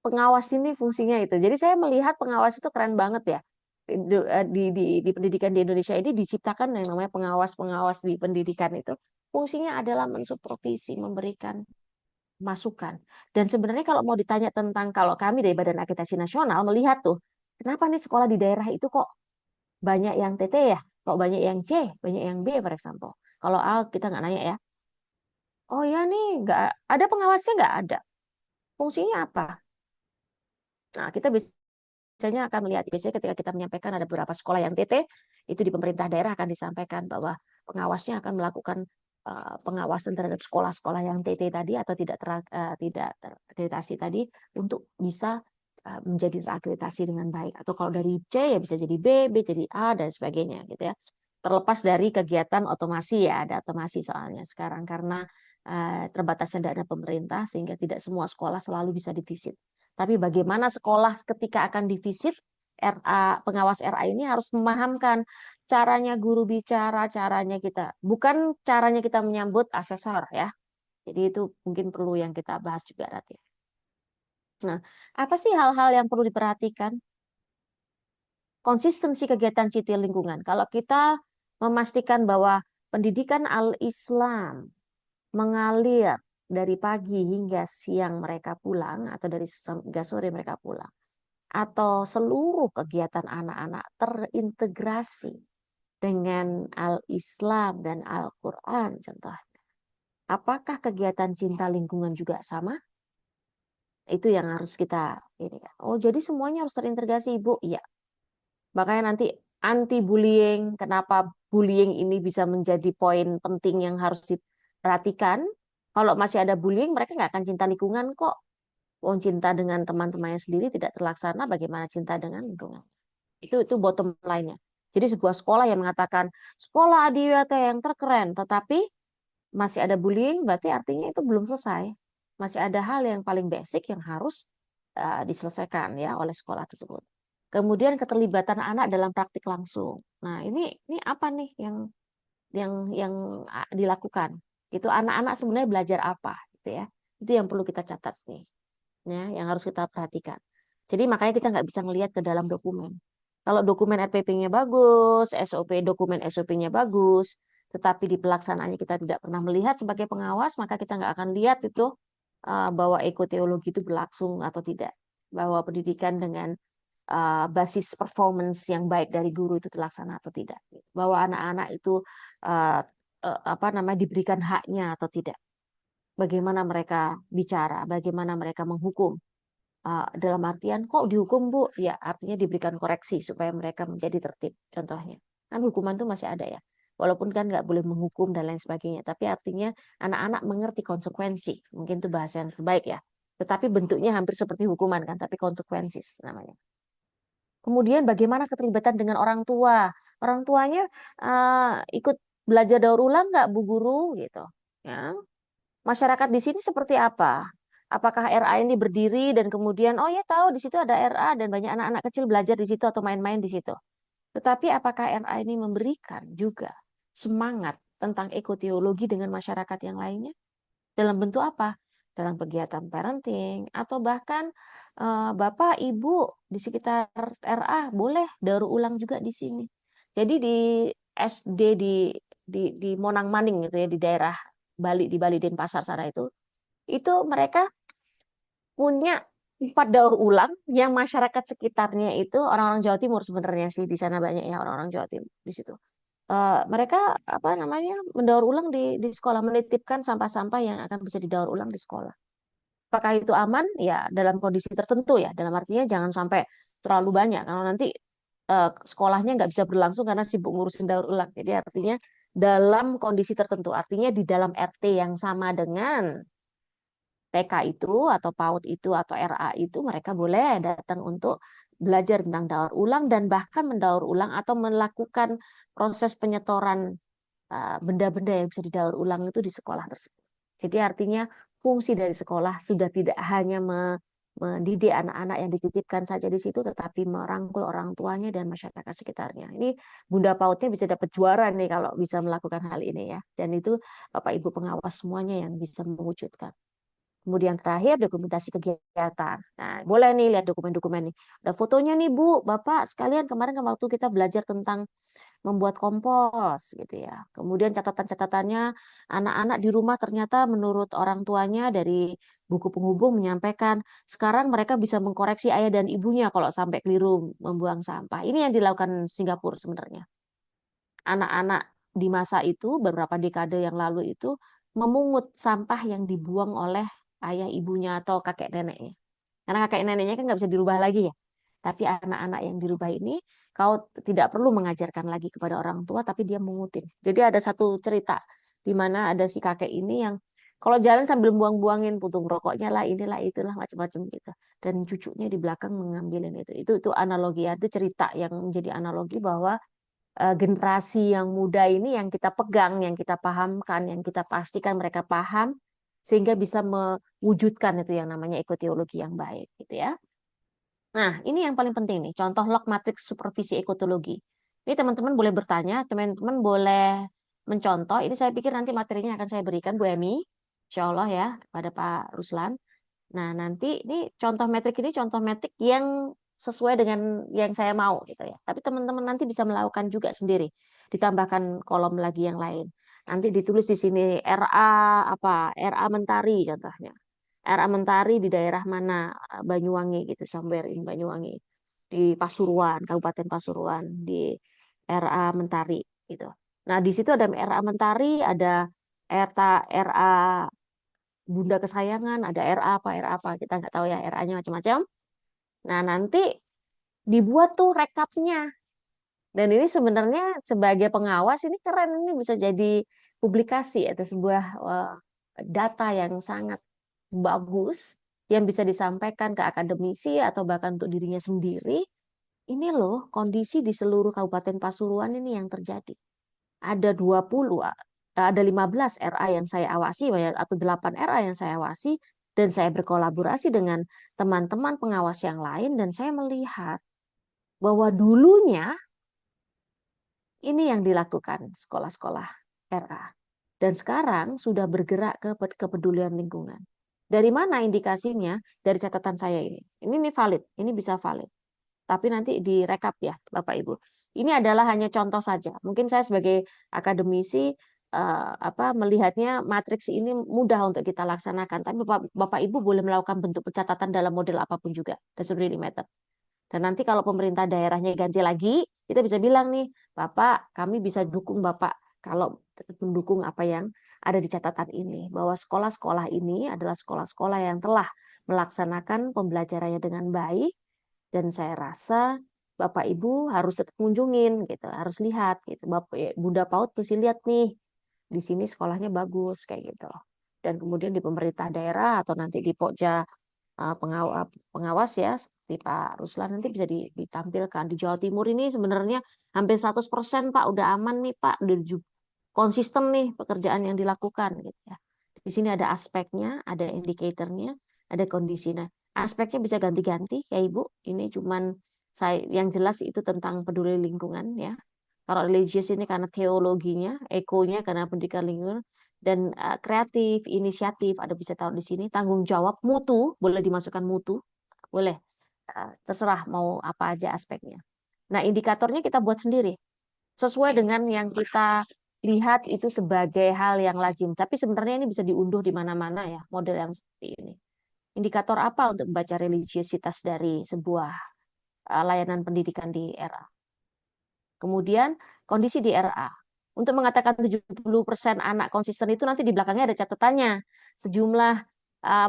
pengawas ini fungsinya itu. Jadi saya melihat pengawas itu keren banget ya. Di pendidikan di Indonesia ini diciptakan yang namanya pengawas-pengawas di pendidikan itu. Fungsinya adalah mensupervisi, memberikan masukan. Dan sebenarnya kalau mau ditanya tentang, kalau kami dari Badan Akreditasi Nasional melihat tuh, kenapa nih sekolah di daerah itu kok banyak yang TT ya? Kok banyak yang C, banyak yang B, for example. Kalau A kita nggak nanya ya. Oh ya nih, nggak ada pengawasnya, nggak ada. Fungsinya apa? Nah, kita biasanya akan melihat, biasanya ketika kita menyampaikan ada beberapa sekolah yang TT, itu di pemerintah daerah akan disampaikan bahwa pengawasnya akan melakukan pengawasan terhadap sekolah-sekolah yang TT tadi atau tidak terakreditasi tadi untuk bisa menjadi terakreditasi dengan baik. Atau kalau dari C ya bisa jadi B, B jadi A dan sebagainya gitu ya. Terlepas dari kegiatan otomasi ya, ada otomasi soalnya sekarang karena terbatasnya dana pemerintah sehingga tidak semua sekolah selalu bisa divisit. Tapi bagaimana sekolah ketika akan divisit, pengawas RA ini harus memahamkan caranya guru bicara, caranya kita, bukan caranya kita menyambut asesor ya. Jadi itu mungkin perlu yang kita bahas juga nanti. Nah, apa sih hal-hal yang perlu diperhatikan? Konsistensi kegiatan citi lingkungan. Kalau kita memastikan bahwa pendidikan al-Islam mengalir dari pagi hingga siang mereka pulang atau dari hingga sore mereka pulang, atau seluruh kegiatan anak-anak terintegrasi dengan al-Islam dan Al-Quran contohnya. Apakah kegiatan cinta lingkungan juga sama? Itu yang harus kita ini kan. Oh, jadi semuanya harus terintegrasi, Ibu. Iya. Makanya nanti anti bullying, kenapa bullying ini bisa menjadi poin penting yang harus diperhatikan. Kalau masih ada bullying, mereka nggak akan cinta lingkungan kok. Wong cinta dengan teman-temannya sendiri tidak terlaksana, bagaimana cinta dengan lingkungan? Itu bottom line-nya. Jadi sebuah sekolah yang mengatakan sekolah adiwiyata yang terkeren, tetapi masih ada bullying, berarti artinya itu belum selesai. Masih ada hal yang paling basic yang harus diselesaikan ya oleh sekolah tersebut. Kemudian keterlibatan anak dalam praktik langsung. Nah, ini apa nih yang dilakukan? Itu anak-anak sebenarnya belajar apa gitu ya. Itu yang perlu kita catat nih. Ya, yang harus kita perhatikan. Jadi makanya kita nggak bisa melihat ke dalam dokumen. Kalau dokumen RPP-nya bagus, dokumen SOP-nya bagus, tetapi di pelaksanaannya kita tidak pernah melihat sebagai pengawas, maka kita nggak akan lihat itu bahwa ekoteologi itu berlangsung atau tidak. Bahwa pendidikan dengan basis performance yang baik dari guru itu terlaksana atau tidak. Bahwa anak-anak itu diberikan haknya atau tidak. Bagaimana mereka bicara, bagaimana mereka menghukum. Dalam artian kok dihukum Bu? Ya artinya diberikan koreksi supaya mereka menjadi tertib. Contohnya kan hukuman itu masih ada ya. Walaupun kan nggak boleh menghukum dan lain sebagainya, tapi artinya anak-anak mengerti konsekuensi. Mungkin itu bahasa yang terbaik ya. Tetapi bentuknya hampir seperti hukuman kan, tapi konsekuensi namanya. Kemudian bagaimana keterlibatan dengan orang tua? Orang tuanya ikut belajar daur ulang nggak Bu Guru gitu? Ya. Masyarakat di sini seperti apa? Apakah RA ini berdiri dan kemudian oh ya tahu di situ ada RA dan banyak anak-anak kecil belajar di situ atau main-main di situ. Tetapi apakah RA ini memberikan juga semangat tentang ekoteologi dengan masyarakat yang lainnya? Dalam bentuk apa? Dalam kegiatan parenting atau bahkan Bapak, Ibu di sekitar RA boleh daur ulang juga di sini. Jadi di SD di Monang Maning gitu ya di daerah Bali di Bali Denpasar sana itu mereka punya 4 daur ulang yang masyarakat sekitarnya itu orang-orang Jawa Timur sebenarnya sih di sana banyak ya orang-orang Jawa Timur di situ. Mereka apa namanya mendaur ulang di sekolah, menitipkan sampah-sampah yang akan bisa didaur ulang di sekolah. Apakah itu aman? Ya dalam kondisi tertentu ya. Dalam artinya jangan sampai terlalu banyak kalau nanti sekolahnya nggak bisa berlangsung karena sibuk ngurusin daur ulang. Jadi artinya dalam kondisi tertentu, artinya di dalam RT yang sama dengan TK itu atau PAUD itu atau RA itu mereka boleh datang untuk belajar tentang daur ulang dan bahkan mendaur ulang atau melakukan proses penyetoran benda-benda yang bisa didaur ulang itu di sekolah tersebut. Jadi artinya fungsi dari sekolah sudah tidak hanya mendidik anak-anak yang dititipkan saja di situ, tetapi merangkul orang tuanya dan masyarakat sekitarnya. Ini Bunda PAUD-nya bisa dapat juara nih kalau bisa melakukan hal ini ya. Dan itu Bapak Ibu pengawas semuanya yang bisa mewujudkan. Kemudian terakhir dokumentasi kegiatan. Nah, boleh nih lihat dokumen-dokumen nih. Ada fotonya nih Bu, Bapak sekalian kemarin waktu kita belajar tentang membuat kompos gitu ya. Kemudian catatan-catatannya anak-anak di rumah ternyata menurut orang tuanya dari buku penghubung menyampaikan sekarang mereka bisa mengkoreksi ayah dan ibunya kalau sampai keliru membuang sampah. Ini yang dilakukan Singapura sebenarnya. Anak-anak di masa itu beberapa dekade yang lalu itu memungut sampah yang dibuang oleh ayah ibunya atau kakek neneknya. Karena kakek neneknya kan nggak bisa dirubah lagi ya. Tapi anak-anak yang dirubah ini kau tidak perlu mengajarkan lagi kepada orang tua, tapi dia mengutin. Jadi ada satu cerita di mana ada si kakek ini yang kalau jalan sambil buang-buangin putung rokoknya lah, inilah itulah macam-macam gitu. Dan cucunya di belakang mengambilin itu. Itu analogi ya, itu cerita yang menjadi analogi bahwa generasi yang muda ini yang kita pegang, yang kita pahamkan, yang kita pastikan mereka paham sehingga bisa mewujudkan itu yang namanya ekoteologi yang baik gitu ya. Nah, ini yang paling penting nih, contoh log matriks supervisi ekotologi. Ini teman-teman boleh bertanya, teman-teman boleh mencontoh. Ini saya pikir nanti materinya akan saya berikan Bu Emi, insya Allah ya, kepada Pak Ruslan. Nah, nanti ini contoh metrik ini contoh metrik yang sesuai dengan yang saya mau gitu ya. Tapi teman-teman nanti bisa melakukan juga sendiri. Ditambahkan kolom lagi yang lain. Nanti ditulis di sini RA apa? RA Mentari contohnya. RA Mentari di daerah mana? Banyuwangi gitu, somewhere in Banyuwangi. Di Pasuruan, Kabupaten Pasuruan di RA Mentari gitu. Nah, di situ ada RA Mentari, ada RA Bunda kesayangan, ada RA apa, kita nggak tahu ya RA-nya macam-macam. Nah, nanti dibuat tuh rekapnya. Dan ini sebenarnya sebagai pengawas ini keren, ini bisa jadi publikasi atau sebuah data yang sangat bagus yang bisa disampaikan ke akademisi atau bahkan untuk dirinya sendiri. Ini loh kondisi di seluruh Kabupaten Pasuruan ini yang terjadi. Ada 20, ada 15 RA yang saya awasi atau 8 RA yang saya awasi dan saya berkolaborasi dengan teman-teman pengawas yang lain dan saya melihat bahwa dulunya ini yang dilakukan sekolah-sekolah RA dan sekarang sudah bergerak ke kepedulian lingkungan. Dari mana indikasinya? Dari catatan saya ini. Ini valid, ini bisa valid. Tapi nanti direkap ya Bapak Ibu. Ini adalah hanya contoh saja. Mungkin saya sebagai akademisi melihatnya matriks ini mudah untuk kita laksanakan. Tapi Bapak Ibu boleh melakukan bentuk pencatatan dalam model apapun juga. Doesn't really matter. Dan nanti kalau pemerintah daerahnya ganti lagi, kita bisa bilang nih, Bapak, kami bisa dukung Bapak kalau mendukung apa yang ada di catatan ini. Bahwa sekolah-sekolah ini adalah sekolah-sekolah yang telah melaksanakan pembelajarannya dengan baik, dan saya rasa Bapak Ibu harus tetap kunjungin gitu, harus lihat gitu. Bapak Bunda PAUD mesti lihat nih. Di sini sekolahnya bagus kayak gitu. Dan kemudian di pemerintah daerah atau nanti di Pokja pengawas ya seperti Pak Ruslan nanti bisa ditampilkan. Di Jawa Timur ini sebenarnya hampir 100% Pak udah aman nih Pak, udah konsisten nih pekerjaan yang dilakukan gitu ya. Di sini ada aspeknya, ada indikatornya, ada kondisinya. Aspeknya bisa ganti-ganti ya Ibu. Ini cuman yang jelas itu tentang peduli lingkungan ya. Kalau religius ini karena teologinya, ekonya karena pendidikan lingkungan, dan kreatif, inisiatif ada bisa taruh di sini. Tanggung jawab, mutu boleh dimasukkan mutu, boleh terserah mau apa aja aspeknya. Nah indikatornya kita buat sendiri sesuai dengan yang kita lihat itu sebagai hal yang lazim. Tapi sebenarnya ini bisa diunduh di mana-mana ya, model yang seperti ini. Indikator apa untuk membaca religiositas dari sebuah layanan pendidikan di RA? Kemudian kondisi di RA. Untuk mengatakan 70% anak konsisten itu nanti di belakangnya ada catatannya. Sejumlah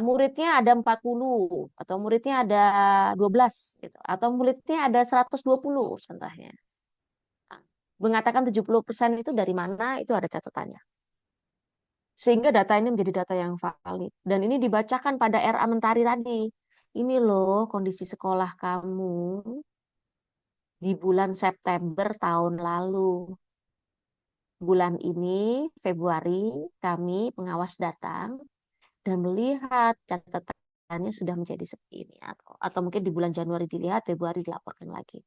muridnya ada 40 atau muridnya ada 12 gitu. Atau muridnya ada 120 contohnya. Mengatakan 70% itu dari mana, itu ada catatannya. Sehingga data ini menjadi data yang valid. Dan ini dibacakan pada RA Mentari tadi. Ini loh kondisi sekolah kamu di bulan September tahun lalu. Bulan ini, Februari, kami pengawas datang dan melihat catatannya sudah menjadi seperti ini. Atau mungkin di bulan Januari dilihat, Februari dilaporkan lagi.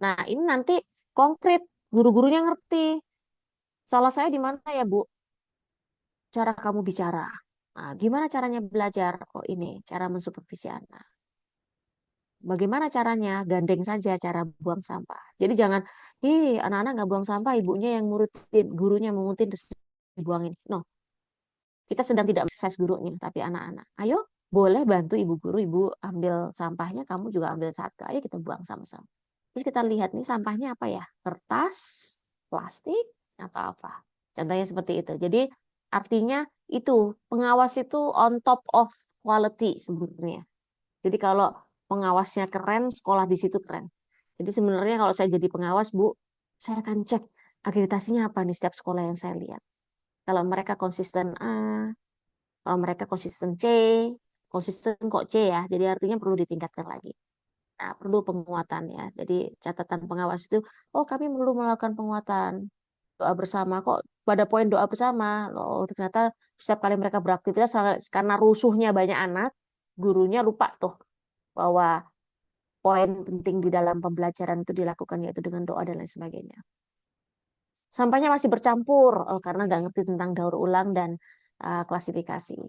Nah, ini nanti konkret, guru-gurunya ngerti. Salah saya di mana ya, Bu? Cara kamu bicara. Nah, gimana caranya belajar? Oh, ini cara mensupervisi anak. Bagaimana caranya? Gandeng saja cara buang sampah. Jadi jangan, anak-anak nggak buang sampah, ibunya yang ngurutin, gurunya mengutin terus dibuangin. No, kita sedang tidak mengakses gurunya, tapi anak-anak. Ayo, boleh bantu ibu guru, ibu ambil sampahnya, kamu juga ambil satu. Ayo kita buang sama-sama. Terus kita lihat nih sampahnya apa ya? Kertas, plastik, atau apa? Contohnya seperti itu. Jadi artinya itu pengawas itu on top of quality sebenarnya. Jadi kalau pengawasnya keren, sekolah di situ keren. Jadi sebenarnya kalau saya jadi pengawas, Bu, saya akan cek akreditasinya apa nih setiap sekolah yang saya lihat. Kalau mereka konsisten A, kalau mereka konsisten C, konsisten kok C ya, jadi artinya perlu ditingkatkan lagi. Nah, perlu penguatan ya. Jadi catatan pengawas itu, oh kami perlu melakukan penguatan. Doa bersama kok pada poin doa bersama. Loh, ternyata setiap kali mereka beraktivitas karena rusuhnya banyak anak, gurunya lupa tuh bahwa poin penting di dalam pembelajaran itu dilakukan yaitu dengan doa dan lain sebagainya. Sampahnya masih bercampur karena nggak ngerti tentang daur ulang dan klasifikasi.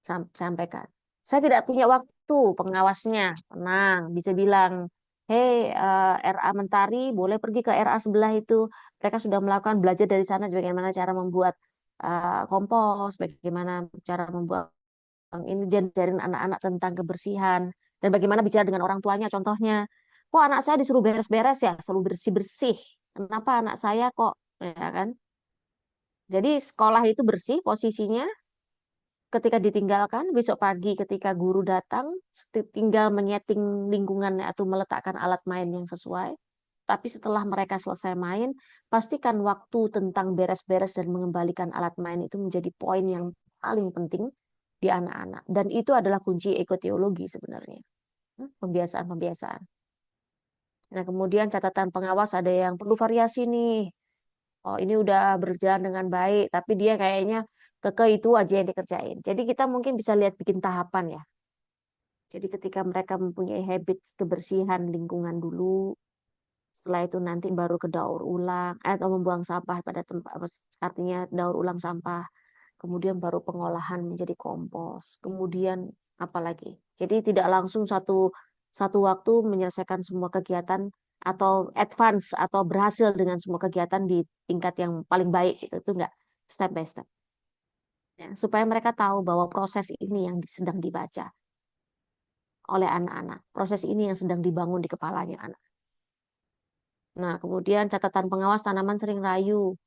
Sampaikan. Saya tidak punya waktu, pengawasnya tenang, bisa bilang, hei RA Mentari boleh pergi ke RA sebelah itu. Mereka sudah melakukan belajar dari sana bagaimana cara membuat kompos, bagaimana cara membuat ini jajarin anak-anak tentang kebersihan dan bagaimana bicara dengan orang tuanya. Contohnya, kok anak saya disuruh beres-beres ya, selalu bersih-bersih. Kenapa anak saya kok, ya kan? Jadi sekolah itu bersih posisinya. Ketika ditinggalkan, besok pagi ketika guru datang, tinggal menyeting lingkungannya atau meletakkan alat main yang sesuai. Tapi setelah mereka selesai main, pastikan waktu tentang beres-beres dan mengembalikan alat main itu menjadi poin yang paling penting di anak-anak. Dan itu adalah kunci ekoteologi sebenarnya. Pembiasaan-pembiasaan. Nah, kemudian catatan pengawas ada yang perlu variasi nih. Oh, ini udah berjalan dengan baik, tapi dia kayaknya itu aja yang dikerjain. Jadi kita mungkin bisa lihat bikin tahapan ya. Jadi ketika mereka mempunyai habit kebersihan lingkungan dulu, setelah itu nanti baru ke daur ulang atau membuang sampah pada tempat, artinya daur ulang sampah. Kemudian baru pengolahan menjadi kompos. Kemudian apa lagi? Jadi tidak langsung satu waktu menyelesaikan semua kegiatan atau advance atau berhasil dengan semua kegiatan di tingkat yang paling baik gitu. Itu enggak, step by step. Ya, supaya mereka tahu bahwa proses ini yang sedang dibaca oleh anak-anak. Proses ini yang sedang dibangun di kepalanya anak. Nah, kemudian catatan pengawas tanaman sering rayu.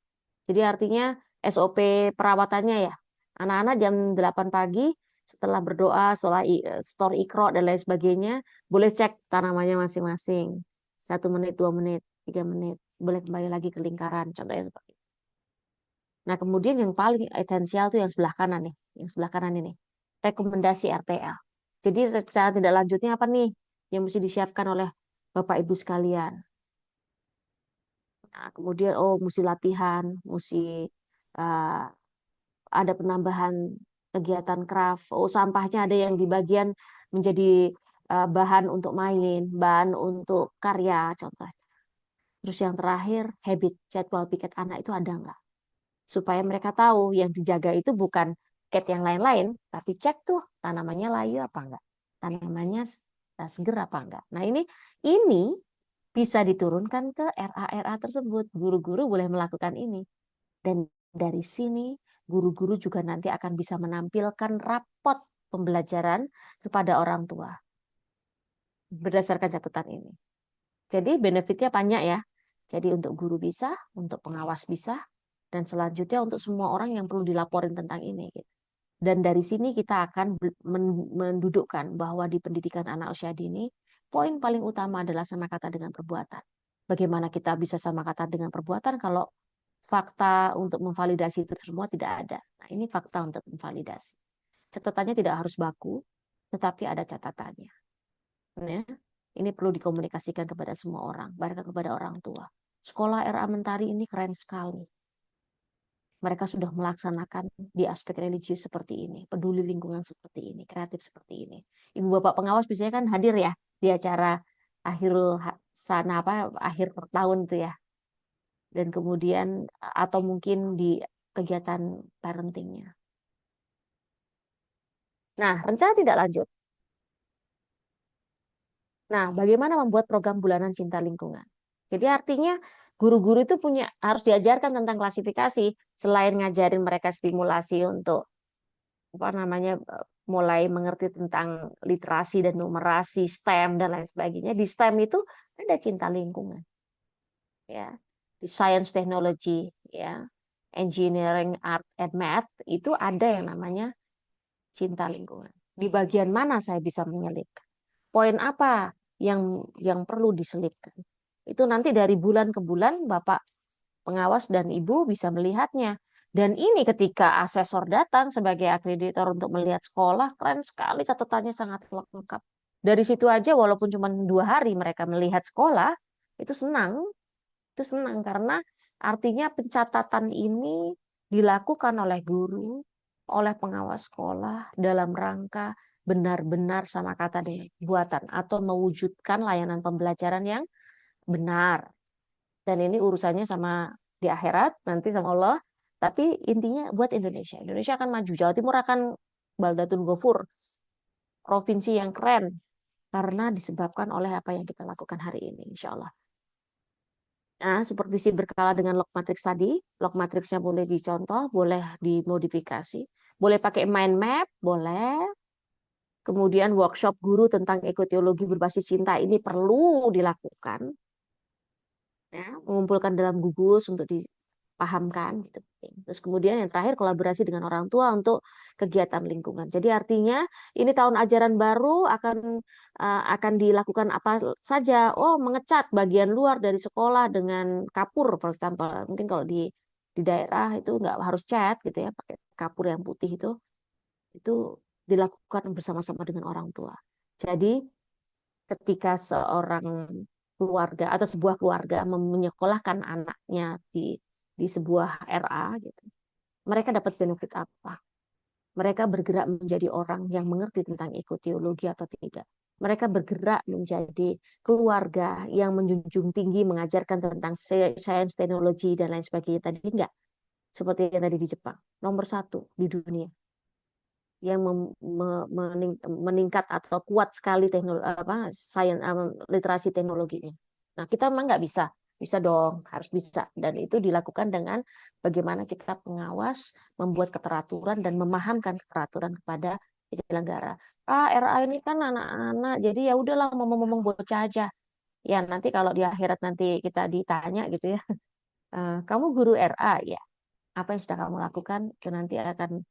Jadi artinya SOP perawatannya ya. Anak-anak jam 8 pagi setelah berdoa, setelah store Iqra dan lain sebagainya, boleh cek tanamannya masing-masing. 1 menit, 2 menit, 3 menit. Boleh kembali lagi ke lingkaran. Contohnya seperti itu. Nah, kemudian yang paling esensial itu yang sebelah kanan nih. Yang sebelah kanan ini. Rekomendasi RTL. Jadi cara tidak lanjutnya apa nih yang mesti disiapkan oleh Bapak Ibu sekalian. Nah, kemudian mesti latihan, mesti ada penambahan kegiatan craft. Sampahnya ada yang di bagian menjadi bahan untuk main, bahan untuk karya contohnya. Terus yang terakhir, habit, jadwal piket anak itu ada nggak? Supaya mereka tahu yang dijaga itu bukan cat yang lain-lain, tapi cek tuh tanamannya layu apa enggak, tanamannya seger apa enggak. Nah ini bisa diturunkan ke RA-RA tersebut. Guru-guru boleh melakukan ini. Dan dari sini guru-guru juga nanti akan bisa menampilkan rapot pembelajaran kepada orang tua berdasarkan catatan ini. Jadi benefitnya banyak ya. Jadi untuk guru bisa, untuk pengawas bisa, dan selanjutnya untuk semua orang yang perlu dilaporin tentang ini. Gitu. Dan dari sini kita akan mendudukkan bahwa di pendidikan anak usia dini, poin paling utama adalah sama kata dengan perbuatan. Bagaimana kita bisa sama kata dengan perbuatan kalau fakta untuk memvalidasi itu semua tidak ada. Nah, ini fakta untuk memvalidasi. Catatannya tidak harus baku, tetapi ada catatannya. Ya. Ini perlu dikomunikasikan kepada semua orang, bahkan kepada orang tua. Sekolah RA Mentari ini keren sekali. Mereka sudah melaksanakan di aspek religius seperti ini, peduli lingkungan seperti ini, kreatif seperti ini. Ibu bapak pengawas biasanya kan hadir ya di acara akhir tahun itu ya. Dan kemudian atau mungkin di kegiatan parentingnya. Nah, rencana tidak lanjut. Nah, bagaimana membuat program bulanan cinta lingkungan? Jadi artinya guru-guru itu harus diajarkan tentang klasifikasi selain ngajarin mereka stimulasi untuk mulai mengerti tentang literasi dan numerasi, STEM dan lain sebagainya. Di STEM itu ada cinta lingkungan. Ya. Di science technology, ya. Engineering, art and math itu ada yang namanya cinta lingkungan. Di bagian mana saya bisa menyelipkan? Poin apa yang perlu diselipkan? Itu nanti dari bulan ke bulan Bapak pengawas dan Ibu bisa melihatnya. Dan ini ketika asesor datang sebagai akreditor untuk melihat sekolah, keren sekali catatannya sangat lengkap. Dari situ aja walaupun cuma 2 hari mereka melihat sekolah, itu senang. Itu senang karena artinya pencatatan ini dilakukan oleh guru, oleh pengawas sekolah dalam rangka benar-benar sama kata dengan buatan atau mewujudkan layanan pembelajaran yang benar. Dan ini urusannya sama di akhirat, nanti sama Allah. Tapi intinya buat Indonesia. Indonesia akan maju. Jawa Timur akan baldatun ghafur. Provinsi yang keren. Karena disebabkan oleh apa yang kita lakukan hari ini, insya Allah. Nah, supervisi berkala dengan log matrix tadi. Log matrixnya boleh dicontoh, boleh dimodifikasi. Boleh pakai mind map, boleh. Kemudian workshop guru tentang ekoteologi berbasis cinta ini perlu dilakukan. Ya, mengumpulkan dalam gugus untuk dipahamkan gitu. Terus kemudian yang terakhir kolaborasi dengan orang tua untuk kegiatan lingkungan. Jadi artinya ini tahun ajaran baru akan dilakukan apa saja. Oh, mengecat bagian luar dari sekolah dengan kapur, for example. Mungkin kalau di daerah itu nggak harus cat gitu ya, pakai kapur yang putih itu dilakukan bersama-sama dengan orang tua. Jadi ketika seorang keluarga atau sebuah keluarga menyekolahkan anaknya di sebuah RA gitu. Mereka dapat benefit apa? Mereka bergerak menjadi orang yang mengerti tentang ekoteologi atau tidak. Mereka bergerak menjadi keluarga yang menjunjung tinggi mengajarkan tentang sains, teknologi dan lain sebagainya tadi enggak. Seperti yang tadi di Jepang. Nomor 1 di dunia yang meningkat atau kuat sekali literasi teknologinya. Nah, kita memang nggak bisa dong, harus bisa. Dan itu dilakukan dengan bagaimana kita pengawas, membuat keteraturan dan memahamkan keteraturan kepada penyelenggara. RA ini kan anak-anak, jadi ya udahlah ngomong-ngomong bocah aja. Ya nanti kalau di akhirat nanti kita ditanya gitu ya, kamu guru RA ya, apa yang sudah kamu lakukan? Itu nanti akan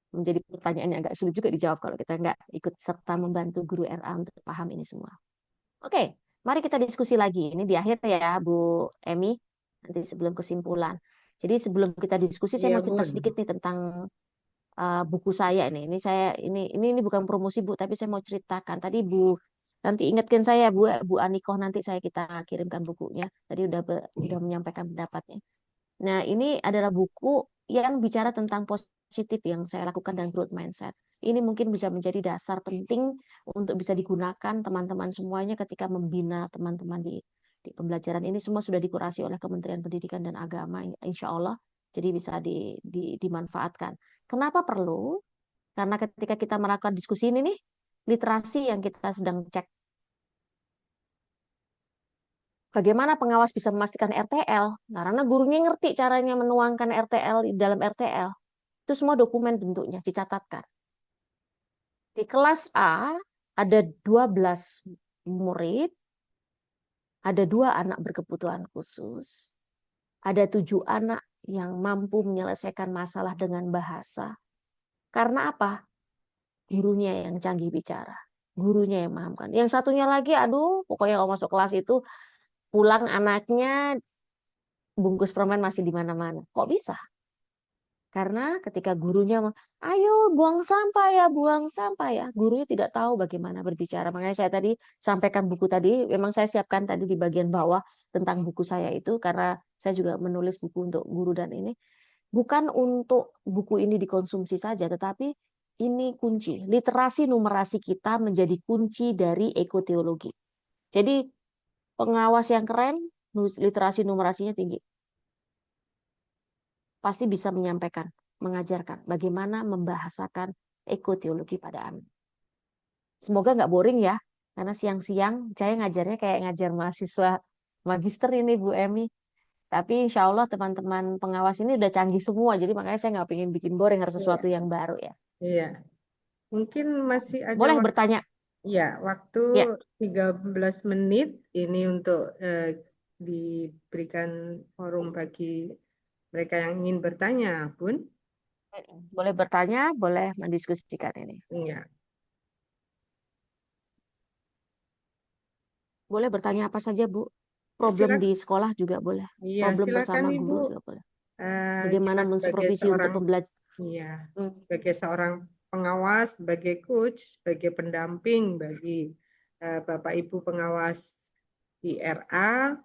menjadi pertanyaan yang agak sulit juga dijawab kalau kita nggak ikut serta membantu guru RA untuk paham ini semua. Oke, mari kita diskusi lagi. Ini di akhir ya, Bu Emi, nanti sebelum kesimpulan. Jadi sebelum kita diskusi, saya mau cerita sedikit nih tentang buku saya ini. Ini bukan promosi Bu, tapi saya mau ceritakan. Tadi Bu, nanti ingatkan saya Bu Anikoh, nanti kita kirimkan bukunya. Tadi udah menyampaikan pendapatnya. Nah, ini adalah buku yang bicara tentang positif yang saya lakukan dan growth mindset. Ini mungkin bisa menjadi dasar penting untuk bisa digunakan teman-teman semuanya ketika membina teman-teman di pembelajaran. Ini semua sudah dikurasi oleh Kementerian Pendidikan dan Agama, insya Allah. Jadi bisa dimanfaatkan. Kenapa perlu? Karena ketika kita melakukan diskusi ini nih, literasi yang kita sedang cek bagaimana pengawas bisa memastikan RTL? Karena gurunya ngerti caranya menuangkan RTL di dalam RTL. Itu semua dokumen bentuknya dicatatkan. Di kelas A ada 12 murid, ada 2 anak berkebutuhan khusus, ada 7 anak yang mampu menyelesaikan masalah dengan bahasa. Karena apa? Gurunya yang canggih bicara, gurunya yang memahamkan. Yang satunya lagi, aduh, pokoknya kalau masuk kelas itu pulang anaknya bungkus permen masih di mana-mana. Kok bisa? Karena ketika gurunya, ayo buang sampah ya, buang sampah ya, gurunya tidak tahu bagaimana berbicara. Makanya saya tadi sampaikan buku tadi, memang saya siapkan tadi di bagian bawah tentang buku saya itu, karena saya juga menulis buku untuk guru dan ini. Bukan untuk buku ini dikonsumsi saja, tetapi ini kunci. Literasi numerasi kita menjadi kunci dari ekoteologi. Jadi pengawas yang keren, literasi numerasinya tinggi. Pasti bisa menyampaikan, mengajarkan bagaimana membahasakan ekoteologi pada anak. Semoga nggak boring ya, karena siang-siang saya ngajarnya kayak ngajar mahasiswa magister ini Bu Emi. Tapi insya Allah teman-teman pengawas ini udah canggih semua, jadi makanya saya nggak pengen bikin boring, harus sesuatu yang baru ya. Iya. Mungkin masih ada Boleh waktu. bertanya? Ya, waktu Ya. 13 menit ini untuk diberikan forum bagi mereka yang ingin bertanya, Bun. Boleh bertanya, boleh mendiskusikan ini. Iya. Boleh bertanya apa saja, Bu. Problem di sekolah juga boleh. Iya, Problem silakan bersama Ibu. guru juga boleh. Bagaimana Kita sebagai mensupervisi untuk pembelajaran? Iya, sebagai seorang pengawas, sebagai coach, sebagai pendamping bagi Bapak Ibu pengawas di RA,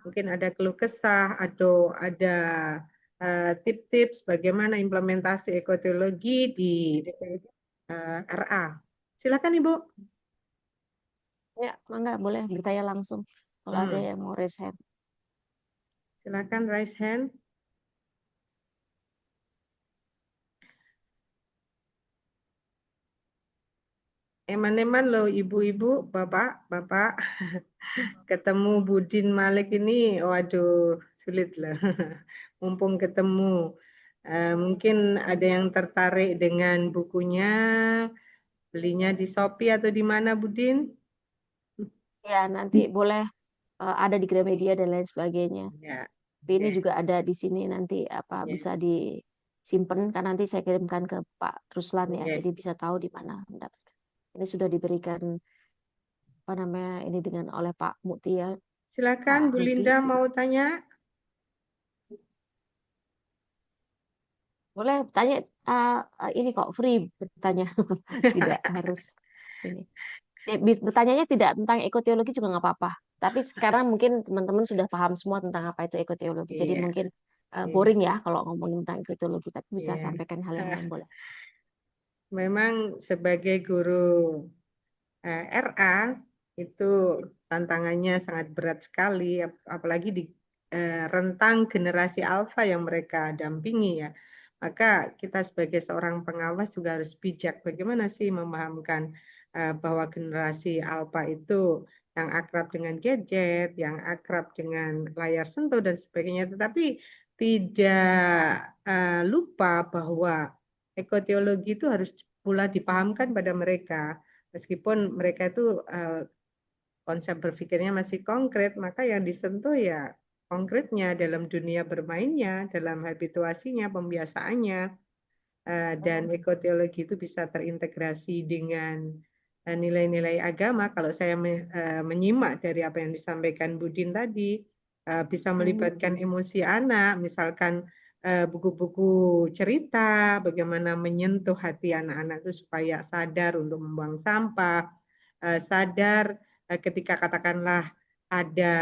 mungkin ada keluh kesah atau ada tips-tips bagaimana implementasi ekoteologi di RA. Silakan Ibu. Ya, mangga boleh bertanya langsung kalau ada yang mau raise hand. Silakan raise hand. Eman-eman loh ibu-ibu, bapak-bapak, ketemu Budin Malik ini, waduh sulit lah. Mumpung ketemu, mungkin ada yang tertarik dengan bukunya, belinya di Shopee atau di mana Budin? Ya, nanti boleh ada di Gramedia dan lain sebagainya. Ya. Tapi ini juga ada di sini nanti apa bisa disimpan, kan nanti saya kirimkan ke Pak Ruslan ya, jadi bisa tahu di mana mendapatkan. Ini sudah diberikan apa namanya ini dengan oleh Pak Mukti ya. Silakan Bu Linda mau tanya. Boleh tanya, ini kok free bertanya, tidak harus ini. Bertanyanya tidak tentang ekoteologi juga nggak apa-apa. Tapi sekarang mungkin teman-teman sudah paham semua tentang apa itu ekoteologi. Jadi mungkin boring ya kalau ngomongin tentang ekoteologi, tapi bisa sampaikan hal yang lain boleh. Memang sebagai guru RA itu tantangannya sangat berat sekali, apalagi di rentang generasi alfa yang mereka dampingi ya. Maka kita sebagai seorang pengawas juga harus bijak bagaimana sih memahamkan bahwa generasi alfa itu yang akrab dengan gadget, yang akrab dengan layar sentuh dan sebagainya, tetapi tidak lupa bahwa ekoteologi itu harus pula dipahamkan pada mereka. Meskipun mereka itu konsep berpikirnya masih konkret, maka yang disentuh ya konkretnya dalam dunia bermainnya, dalam habituasinya, pembiasaannya, dan ekoteologi itu bisa terintegrasi dengan nilai-nilai agama. Kalau saya menyimak dari apa yang disampaikan Budin tadi, bisa melibatkan emosi anak, misalkan buku-buku cerita, bagaimana menyentuh hati anak-anak itu supaya sadar untuk membuang sampah, sadar ketika katakanlah ada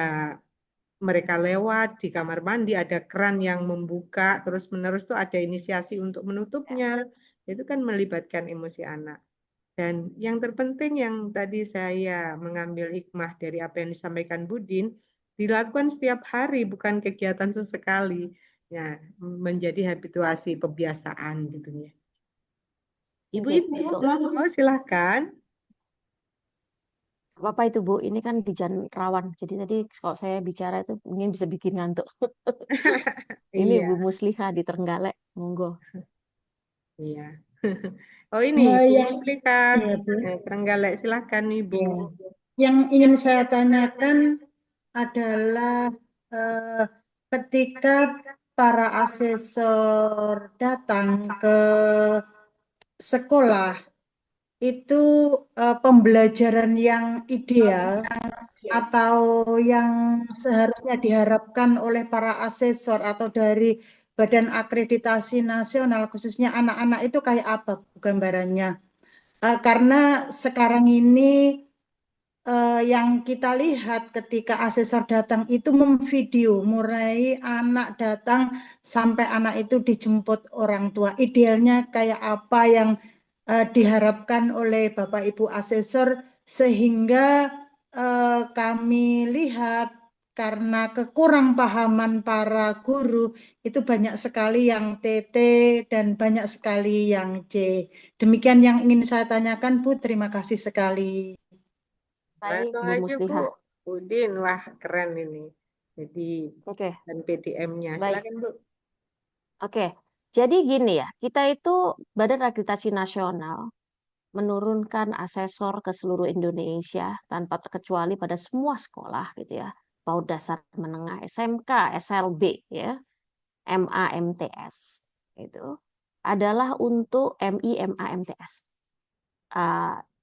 mereka lewat di kamar mandi, ada keran yang membuka terus-menerus tuh ada inisiasi untuk menutupnya, itu kan melibatkan emosi anak. Dan yang terpenting yang tadi saya mengambil hikmah dari apa yang disampaikan Budin, dilakukan setiap hari bukan kegiatan sesekali, ya menjadi habituasi pembiasaan gitu ya. Ibu-ibu, silahkan. apa itu Bu? Ini kan di jalan rawan. Jadi tadi kalau saya bicara itu mungkin bisa bikin ngantuk. Ini Iya, Bu Muslihah di Trenggalek. Monggo. iya. Oh ini Bu Yang Muslihah, ya, Bu. Trenggalek, silakan Ibu. Ya. Yang ingin saya tanyakan adalah ketika para asesor datang ke sekolah itu pembelajaran yang ideal atau yang seharusnya diharapkan oleh para asesor atau dari Badan Akreditasi Nasional khususnya anak-anak itu kayak apa Bu, gambarannya? Karena sekarang ini yang kita lihat ketika asesor datang itu memvideo mulai anak datang sampai anak itu dijemput orang tua. Idealnya kayak apa yang diharapkan oleh Bapak Ibu asesor sehingga kami lihat karena kekurang pahaman para guru itu banyak sekali yang TT dan banyak sekali yang C. Demikian yang ingin saya tanyakan Bu, terima kasih sekali. Baik, Langsung Bu aja Bu, Muslihah. Udin, wah keren ini. Jadi Oke, dan PDM-nya, baik. silakan Bu. Oke. Jadi gini ya, kita itu Badan Akreditasi Nasional menurunkan asesor ke seluruh Indonesia tanpa terkecuali pada semua sekolah gitu ya. PAUD dasar menengah, SMK, SLB ya, MA, MTS itu adalah untuk MI, MA, MTS.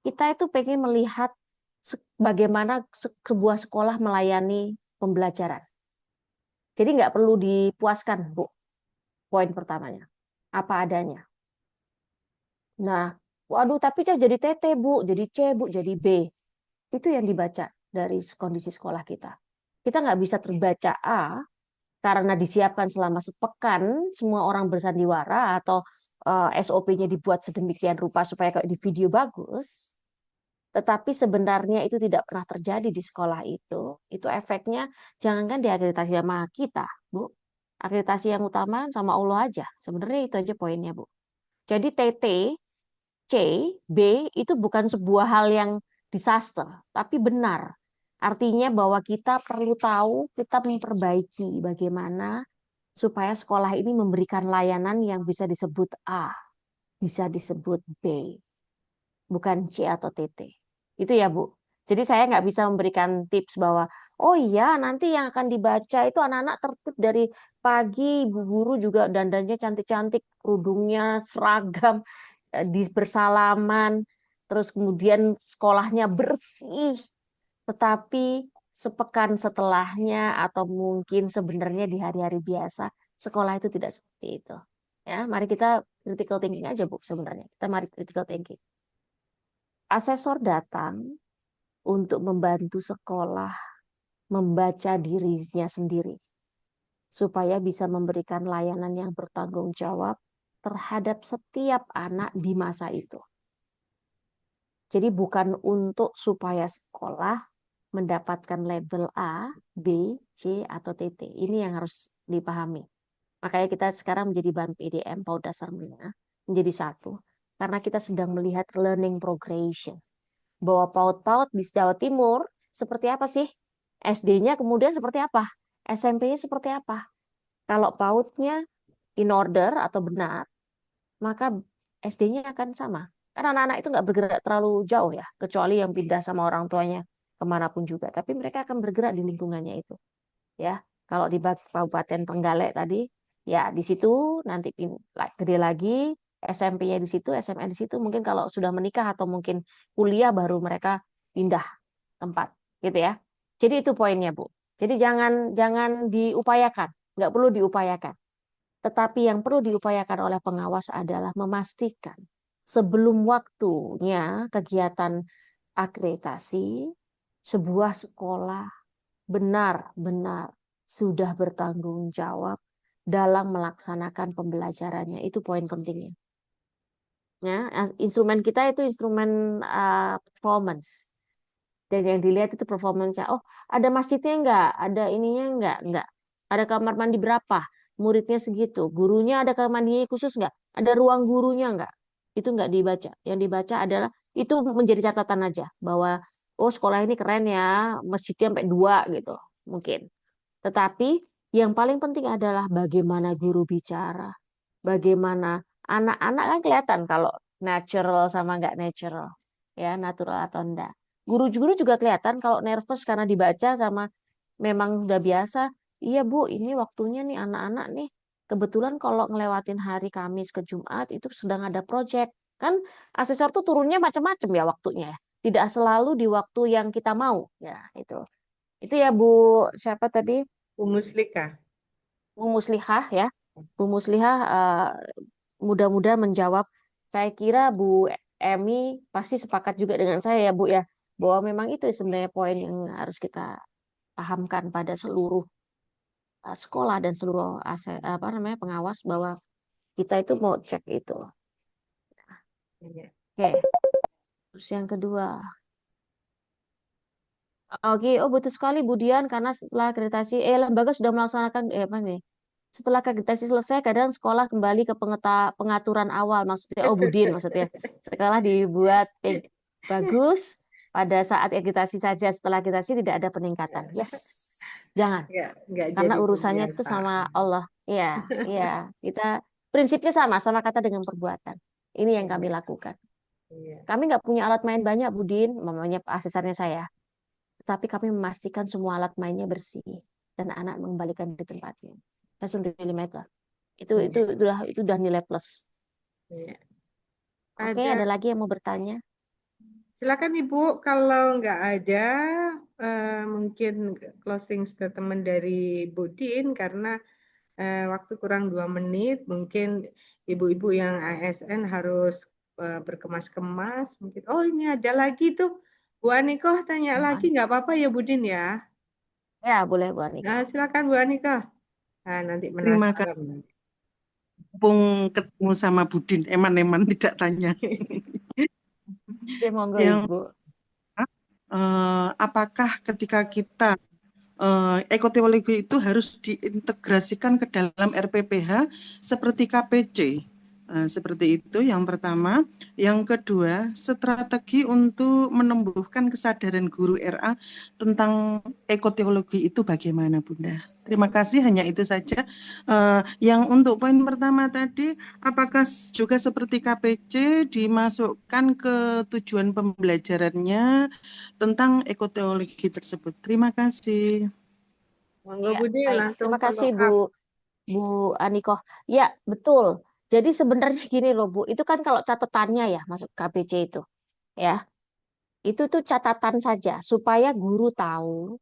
Kita itu pengen melihat bagaimana sebuah sekolah melayani pembelajaran. Jadi nggak perlu dipuaskan, Bu. Poin pertamanya. Apa adanya. Nah, waduh, tapi jadi TT, Bu, jadi C, Bu, jadi B. Itu yang dibaca dari kondisi sekolah kita. Kita nggak bisa terbaca A karena disiapkan selama sepekan, semua orang bersandiwara atau SOP-nya dibuat sedemikian rupa supaya kayak di video bagus. Tetapi sebenarnya itu tidak pernah terjadi di sekolah itu. Itu efeknya jangankan diakreditasi sama kita, Bu. Akreditasi yang utama sama Allah aja. Sebenarnya itu aja poinnya, Bu. Jadi TT, C, B itu bukan sebuah hal yang disaster, tapi benar. Artinya bahwa kita perlu tahu, kita memperbaiki bagaimana supaya sekolah ini memberikan layanan yang bisa disebut A, bisa disebut B, bukan C atau TT. Itu ya, Bu. Jadi saya nggak bisa memberikan tips bahwa, oh iya nanti yang akan dibaca itu anak-anak tertib dari pagi, ibu guru juga dandannya cantik-cantik, kerudungnya seragam, bersalaman, terus kemudian sekolahnya bersih. Tetapi sepekan setelahnya atau mungkin sebenarnya di hari-hari biasa, sekolah itu tidak seperti itu. Ya, mari kita critical thinking aja, Bu, sebenarnya. Kita mari critical thinking. Asesor datang untuk membantu sekolah membaca dirinya sendiri supaya bisa memberikan layanan yang bertanggung jawab terhadap setiap anak di masa itu. Jadi bukan untuk supaya sekolah mendapatkan label A, B, C, atau TT. Ini yang harus dipahami. Makanya kita sekarang menjadi bahan PDM, PAUD dasar menengah, menjadi satu. Karena kita sedang melihat learning progression. Bahwa PAUD-PAUD di Jawa Timur seperti apa sih? SD-nya kemudian seperti apa? SMP-nya seperti apa? Kalau PAUD-nya in order atau benar, maka SD-nya akan sama. Karena anak-anak itu nggak bergerak terlalu jauh ya, kecuali yang pindah sama orang tuanya kemanapun juga. Tapi mereka akan bergerak di lingkungannya itu. Ya, kalau di Kabupaten Trenggalek tadi, ya di situ nanti gede lagi, SMP-nya di situ, SMA di situ. Mungkin kalau sudah menikah atau mungkin kuliah baru mereka pindah tempat, gitu ya. Jadi itu poinnya, Bu. Jadi jangan diupayakan, nggak perlu diupayakan. Tetapi yang perlu diupayakan oleh pengawas adalah memastikan sebelum waktunya kegiatan akreditasi sebuah sekolah benar-benar sudah bertanggung jawab dalam melaksanakan pembelajarannya. Itu poin pentingnya. Ya, instrumen kita itu instrumen performance. Dan yang dilihat itu performance-nya. Oh, ada masjidnya enggak? Ada ininya enggak? Enggak. Ada kamar mandi berapa? Muridnya segitu. Gurunya ada kamar mandi khusus enggak? Ada ruang gurunya enggak? Itu enggak dibaca. Yang dibaca adalah itu menjadi catatan aja bahwa oh sekolah ini keren ya, masjidnya sampai 2 gitu, mungkin. Tetapi yang paling penting adalah bagaimana guru bicara, bagaimana anak-anak kan kelihatan kalau natural sama nggak natural, ya natural atau enggak. Guru-guru juga kelihatan kalau nervous karena dibaca sama memang udah biasa. Iya Bu, ini waktunya nih anak-anak nih. Kebetulan kalau ngelewatin hari Kamis ke Jumat itu sedang ada project. Kan asesor tuh turunnya macam-macam ya waktunya ya. Tidak selalu di waktu yang kita mau. Ya, itu. Itu ya Bu, siapa tadi? Bu Muslika. Bu Muslihah ya. Bu Muslihah mudah-mudahan menjawab. Saya kira Bu Emi pasti sepakat juga dengan saya ya Bu ya. Bahwa memang itu sebenarnya poin yang harus kita pahamkan pada seluruh sekolah dan seluruh apa namanya pengawas bahwa kita itu mau cek itu. Iya. Oke. Terus yang kedua. Oke, oh betul sekali Bu Dian karena setelah akreditasi lembaga sudah melaksanakan apa nih? Setelah akreditasi selesai kadang sekolah kembali ke pengaturan awal maksudnya Budin maksudnya. Sekolah dibuat bagus pada saat akreditasi saja setelah akreditasi tidak ada peningkatan. Yes. Jangan. Nggak Karena jadi urusannya itu terbiasa. sama Allah. Iya, iya. Kita prinsipnya sama kata dengan perbuatan. Ini yang kami lakukan. Iya. Kami nggak punya alat main banyak, Budin, mamanya asesornya saya. Tapi kami memastikan semua alat mainnya bersih dan anak mengembalikan di tempatnya. Langsung meter. Itu udah nilai plus. Iya. Oke, ada lagi yang mau bertanya? Silakan Ibu, kalau nggak ada mungkin closing statement dari Budin karena waktu kurang 2 menit, mungkin ibu-ibu yang ASN harus berkemas-kemas. Mungkin, oh ini ada lagi tuh, Bu Aniko tanya lagi nggak apa-apa ya Budin ya? Ya boleh Bu Aniko. Nah, silakan Bu Aniko. Nah, nanti Terima penasaran. kasih. Mumpung ketemu sama Budin, eman-eman tidak tanya. Ya, monggo Yang Ibu. Apakah ketika kita ekoteologi itu harus diintegrasikan ke dalam RPPH seperti KPC? Seperti itu yang pertama. Yang kedua, strategi untuk menumbuhkan kesadaran guru RA tentang ekoteologi itu bagaimana Bunda? Terima kasih, hanya itu saja. Yang untuk poin pertama tadi, apakah juga seperti KPC dimasukkan ke tujuan pembelajarannya tentang ekoteologi tersebut? Terima kasih. Monggo Ya, Budin baik. langsung Terima kasih follow up. Bu Aniko. Ya, betul. Jadi sebenarnya gini loh Bu, itu kan kalau catatannya ya masuk KPC itu, ya. Itu tuh catatan saja supaya guru tahu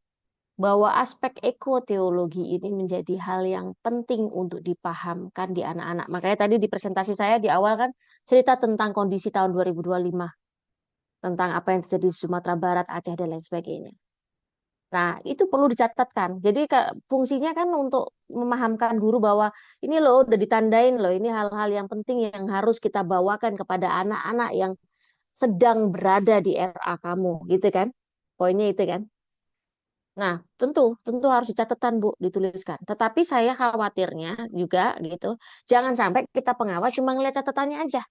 bahwa aspek ekoteologi ini menjadi hal yang penting untuk dipahamkan di anak-anak. Makanya tadi di presentasi saya di awal kan cerita tentang kondisi tahun 2025, tentang apa yang terjadi di Sumatera Barat, Aceh dan lain sebagainya. Nah, itu perlu dicatatkan. Jadi fungsinya kan untuk memahamkan guru bahwa ini loh udah ditandain loh, ini hal-hal yang penting yang harus kita bawakan kepada anak-anak yang sedang berada di RA kamu, gitu kan? Poinnya itu kan. Nah, tentu harus dicatatkan Bu, dituliskan. Tetapi saya khawatirnya juga gitu, jangan sampai kita pengawas cuma ngeliat catatannya aja.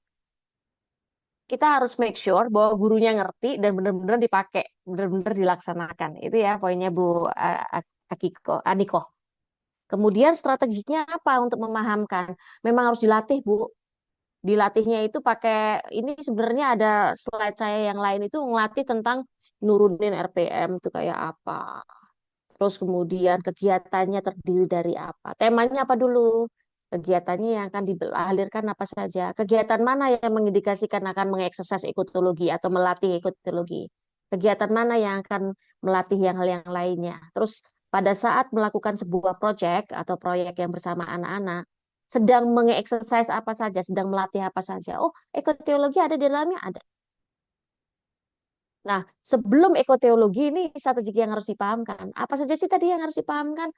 Kita harus make sure bahwa gurunya ngerti dan benar-benar dipakai, benar-benar dilaksanakan. Itu ya poinnya Bu Aniko. Kemudian strateginya apa untuk memahamkan? Memang harus dilatih, Bu. Dilatihnya itu pakai, ini sebenarnya ada slide saya yang lain itu ngelatih tentang nurunin RPM itu kayak apa. Terus kemudian kegiatannya terdiri dari apa? Temanya apa dulu? Kegiatannya yang akan dialirkan apa saja? Kegiatan mana yang mengindikasikan akan mengeksersis ekotologi atau melatih ekotologi? Kegiatan mana yang akan melatih yang hal yang lainnya? Terus pada saat melakukan sebuah proyek atau proyek yang bersama anak-anak, sedang mengeksersis apa saja, sedang melatih apa saja. Oh, ekoteologi ada di dalamnya? Ada. Nah, sebelum ekoteologi ini strategi yang harus dipahamkan. Apa saja sih tadi yang harus dipahamkan?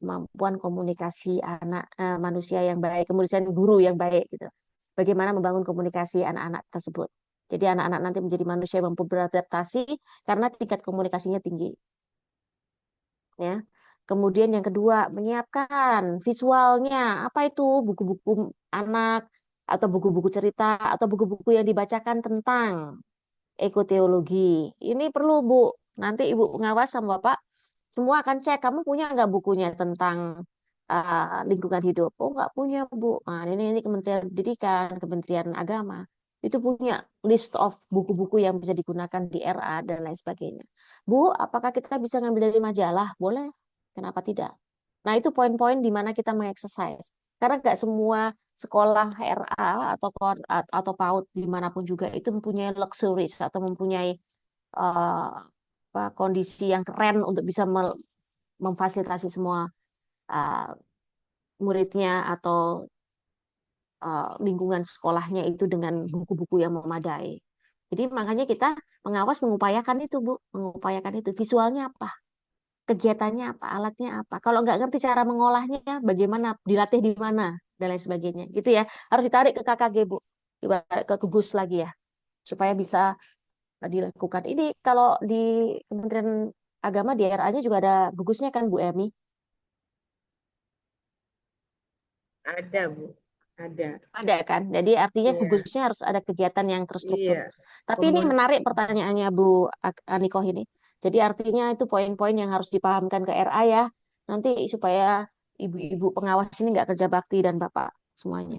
Kemampuan komunikasi anak manusia yang baik, kemudian guru yang baik gitu. Bagaimana membangun komunikasi anak-anak tersebut. Jadi anak-anak nanti menjadi manusia yang mampu beradaptasi karena tingkat komunikasinya tinggi. Ya. Kemudian yang kedua, menyiapkan visualnya. Apa itu? Buku-buku anak atau buku-buku cerita atau buku-buku yang dibacakan tentang ekoteologi. Ini perlu Bu, nanti Ibu pengawas sama Bapak semua akan cek, kamu punya nggak bukunya tentang lingkungan hidup? Oh nggak punya Bu. Nah, ini Kementerian Pendidikan, Kementerian Agama itu punya list of buku-buku yang bisa digunakan di RA dan lain sebagainya. Bu, apakah kita bisa ngambil dari majalah? Boleh. Kenapa tidak? Nah, itu poin-poin di mana kita mengeksersis. Karena nggak semua sekolah RA atau PAUD dimanapun juga itu mempunyai luxuries atau mempunyai kondisi yang keren untuk bisa memfasilitasi semua muridnya atau lingkungan sekolahnya itu dengan buku-buku yang memadai. Jadi makanya kita pengawas mengupayakan itu, Bu, mengupayakan itu. Visualnya apa? Kegiatannya apa? Alatnya apa? Kalau nggak ngerti cara mengolahnya, bagaimana? Dilatih di mana? Dan lain sebagainya. Gitu ya. Harus ditarik ke KKG, Bu. Ke gugus lagi ya. Supaya bisa dilakukan. Ini kalau di Kementerian Agama di RA-nya juga ada gugusnya kan Bu Emi? Ada, Bu. Ada. Ada kan? Jadi artinya Iya. gugusnya harus ada kegiatan yang terstruktur. Iya. Tapi ini menarik pertanyaannya Bu Aniko ini. Jadi artinya itu poin-poin yang harus dipahamkan ke RA ya. Nanti supaya ibu-ibu pengawas ini nggak kerja bakti dan Bapak semuanya.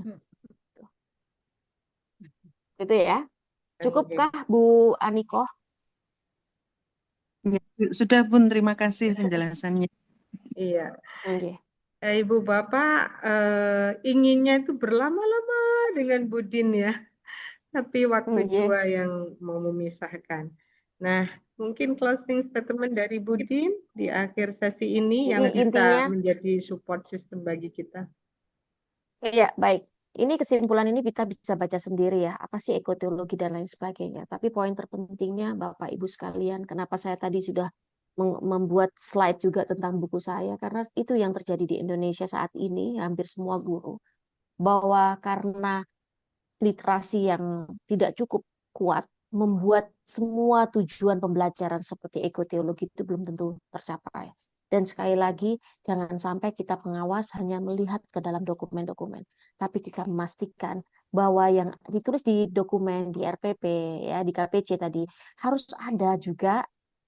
Gitu ya. Cukupkah Bu Aniko? Ya, sudah Bun, terima kasih penjelasannya. Iya. Okay. Ibu Bapak inginnya itu berlama-lama dengan Budin ya, tapi waktu jua yang mau memisahkan. Nah, mungkin closing statement dari Budin di akhir sesi ini yang bisa intinya, menjadi support system bagi kita. Iya, baik. Ini kesimpulan ini kita bisa baca sendiri ya, apa sih ekoteologi dan lain sebagainya. Tapi poin terpentingnya Bapak Ibu sekalian, kenapa saya tadi sudah membuat slide juga tentang buku saya, karena itu yang terjadi di Indonesia saat ini, hampir semua guru. Bahwa karena literasi yang tidak cukup kuat, membuat semua tujuan pembelajaran seperti ekoteologi itu belum tentu tercapai. Dan sekali lagi, jangan sampai kita pengawas hanya melihat ke dalam dokumen-dokumen, tapi kita memastikan bahwa yang ditulis di dokumen, di RPP, ya di KPC tadi, harus ada juga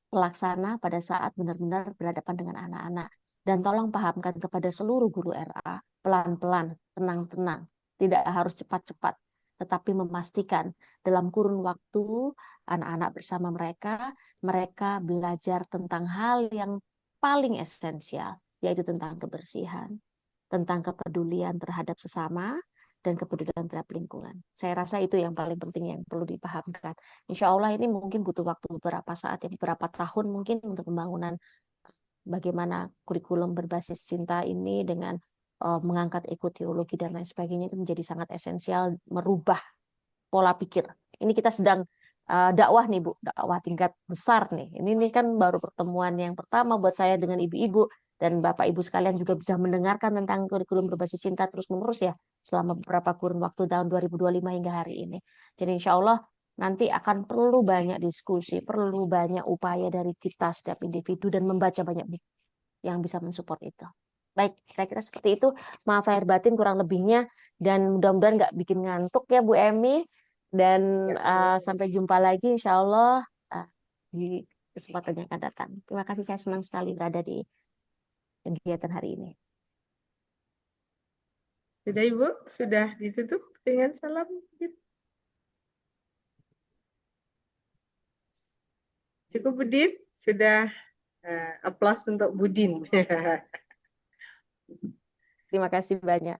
pelaksana pada saat benar-benar berhadapan dengan anak-anak. Dan tolong pahamkan kepada seluruh guru RA, pelan-pelan, tenang-tenang, tidak harus cepat-cepat, tetapi memastikan dalam kurun waktu anak-anak bersama mereka belajar tentang hal yang paling esensial, yaitu tentang kebersihan, tentang kepedulian terhadap sesama, dan kepedulian terhadap lingkungan. Saya rasa itu yang paling penting yang perlu dipahamkan. Insya Allah ini mungkin butuh waktu beberapa saat, ya, beberapa tahun mungkin untuk pembangunan bagaimana kurikulum berbasis cinta ini dengan mengangkat ekoteologi dan lain sebagainya itu menjadi sangat esensial, merubah pola pikir. Ini kita sedang dakwah nih Bu, dakwah tingkat besar nih. Ini kan baru pertemuan yang pertama buat saya dengan ibu-ibu, dan Bapak Ibu sekalian juga bisa mendengarkan tentang kurikulum berbasis cinta terus-menerus ya selama beberapa kurun waktu tahun 2025 hingga hari ini. Jadi insya Allah nanti akan perlu banyak diskusi, perlu banyak upaya dari kita setiap individu dan membaca banyak buku yang bisa mensupport itu. Baik, kira-kira seperti itu. Maaf lahir batin kurang lebihnya, dan mudah-mudahan nggak bikin ngantuk ya Bu Emi. Dan sampai jumpa lagi insya Allah di kesempatan yang akan datang. Terima kasih, saya senang sekali berada di kegiatan hari ini. Sudah Ibu? Sudah ditutup dengan salam? Cukup Budin? Sudah aplaus untuk Budin. Terima kasih banyak.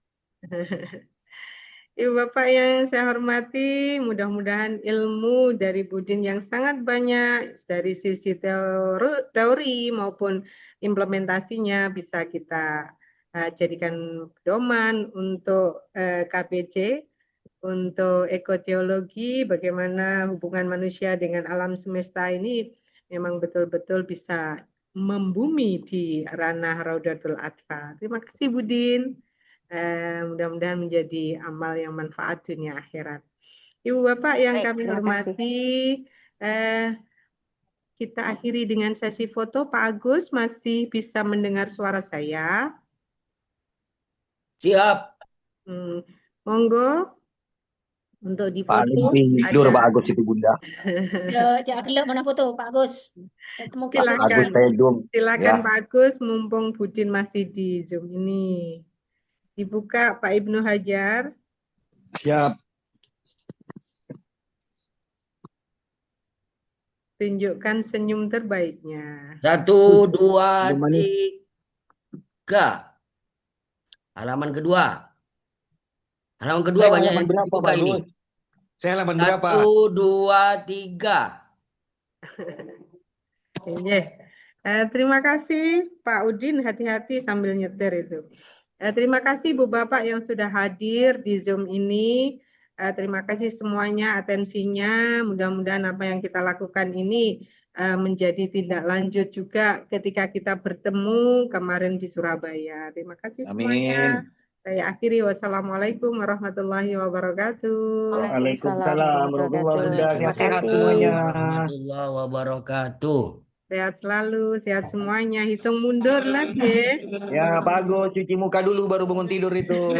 Ibu Bapak yang saya hormati, mudah-mudahan ilmu dari Budin yang sangat banyak dari sisi teori maupun implementasinya bisa kita jadikan pedoman untuk KPC, untuk ekoteologi, bagaimana hubungan manusia dengan alam semesta ini memang betul-betul bisa membumi di ranah Raudatul Atfal. Terima kasih Budin. Mudah-mudahan menjadi amal yang manfaat dunia akhirat. Ibu Bapak yang kami hormati, kita akhiri dengan sesi foto. Pak Agus masih bisa mendengar suara saya? Siap. Monggo. Untuk Paling difoto tidur ada. Pak Agus itu Bunda. Jangan gelap mana foto Pak Agus. Mungkin aku Agus Silakan, Tedum. silakan Ya. Pak Agus, mumpung Budin masih di Zoom ini. Dibuka Pak Ibnu Hajar. Siap. Tunjukkan senyum terbaiknya. 1, 2, Gimana? 3. Halaman kedua. Halaman kedua Saya banyak halaman yang berapa, dibuka Pak ini. Gus? Saya halaman berapa? 1, 2, 3. Oke. Terima kasih Pak Udin, hati-hati sambil nyetir itu. Terima kasih Bu Bapak yang sudah hadir di Zoom ini. Terima kasih semuanya atensinya. Mudah-mudahan apa yang kita lakukan ini menjadi tindak lanjut juga ketika kita bertemu kemarin di Surabaya. Terima kasih semuanya. Amin. Saya akhiri. Wassalamualaikum warahmatullahi wabarakatuh. Waalaikumsalam warahmatullahi Terima wabarakatuh. Sehat kasih. semuanya. Warahmatullahi wabarakatuh. Sehat selalu, sehat semuanya. Hitung mundur lagi. Ya Pak Agus, cuci muka dulu baru bangun tidur itu.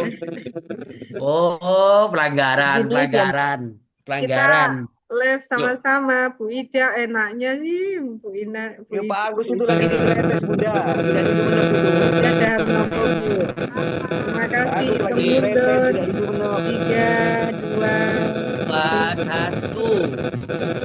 Oh, pelanggaran, Izin live ya, pelanggaran, Kita pelanggaran. live sama-sama, Bu Ida. Enaknya sih, Bu Ina, Bu Ya Pak Ida. Agus itu lagi di TPS Bunda. Sudah itu benar itu. Dadah, menopang Bu. Terima Pak kasih. Agus Hitung lagi di TPS mundur. sudah itu benar. 3, 2, 2, 1.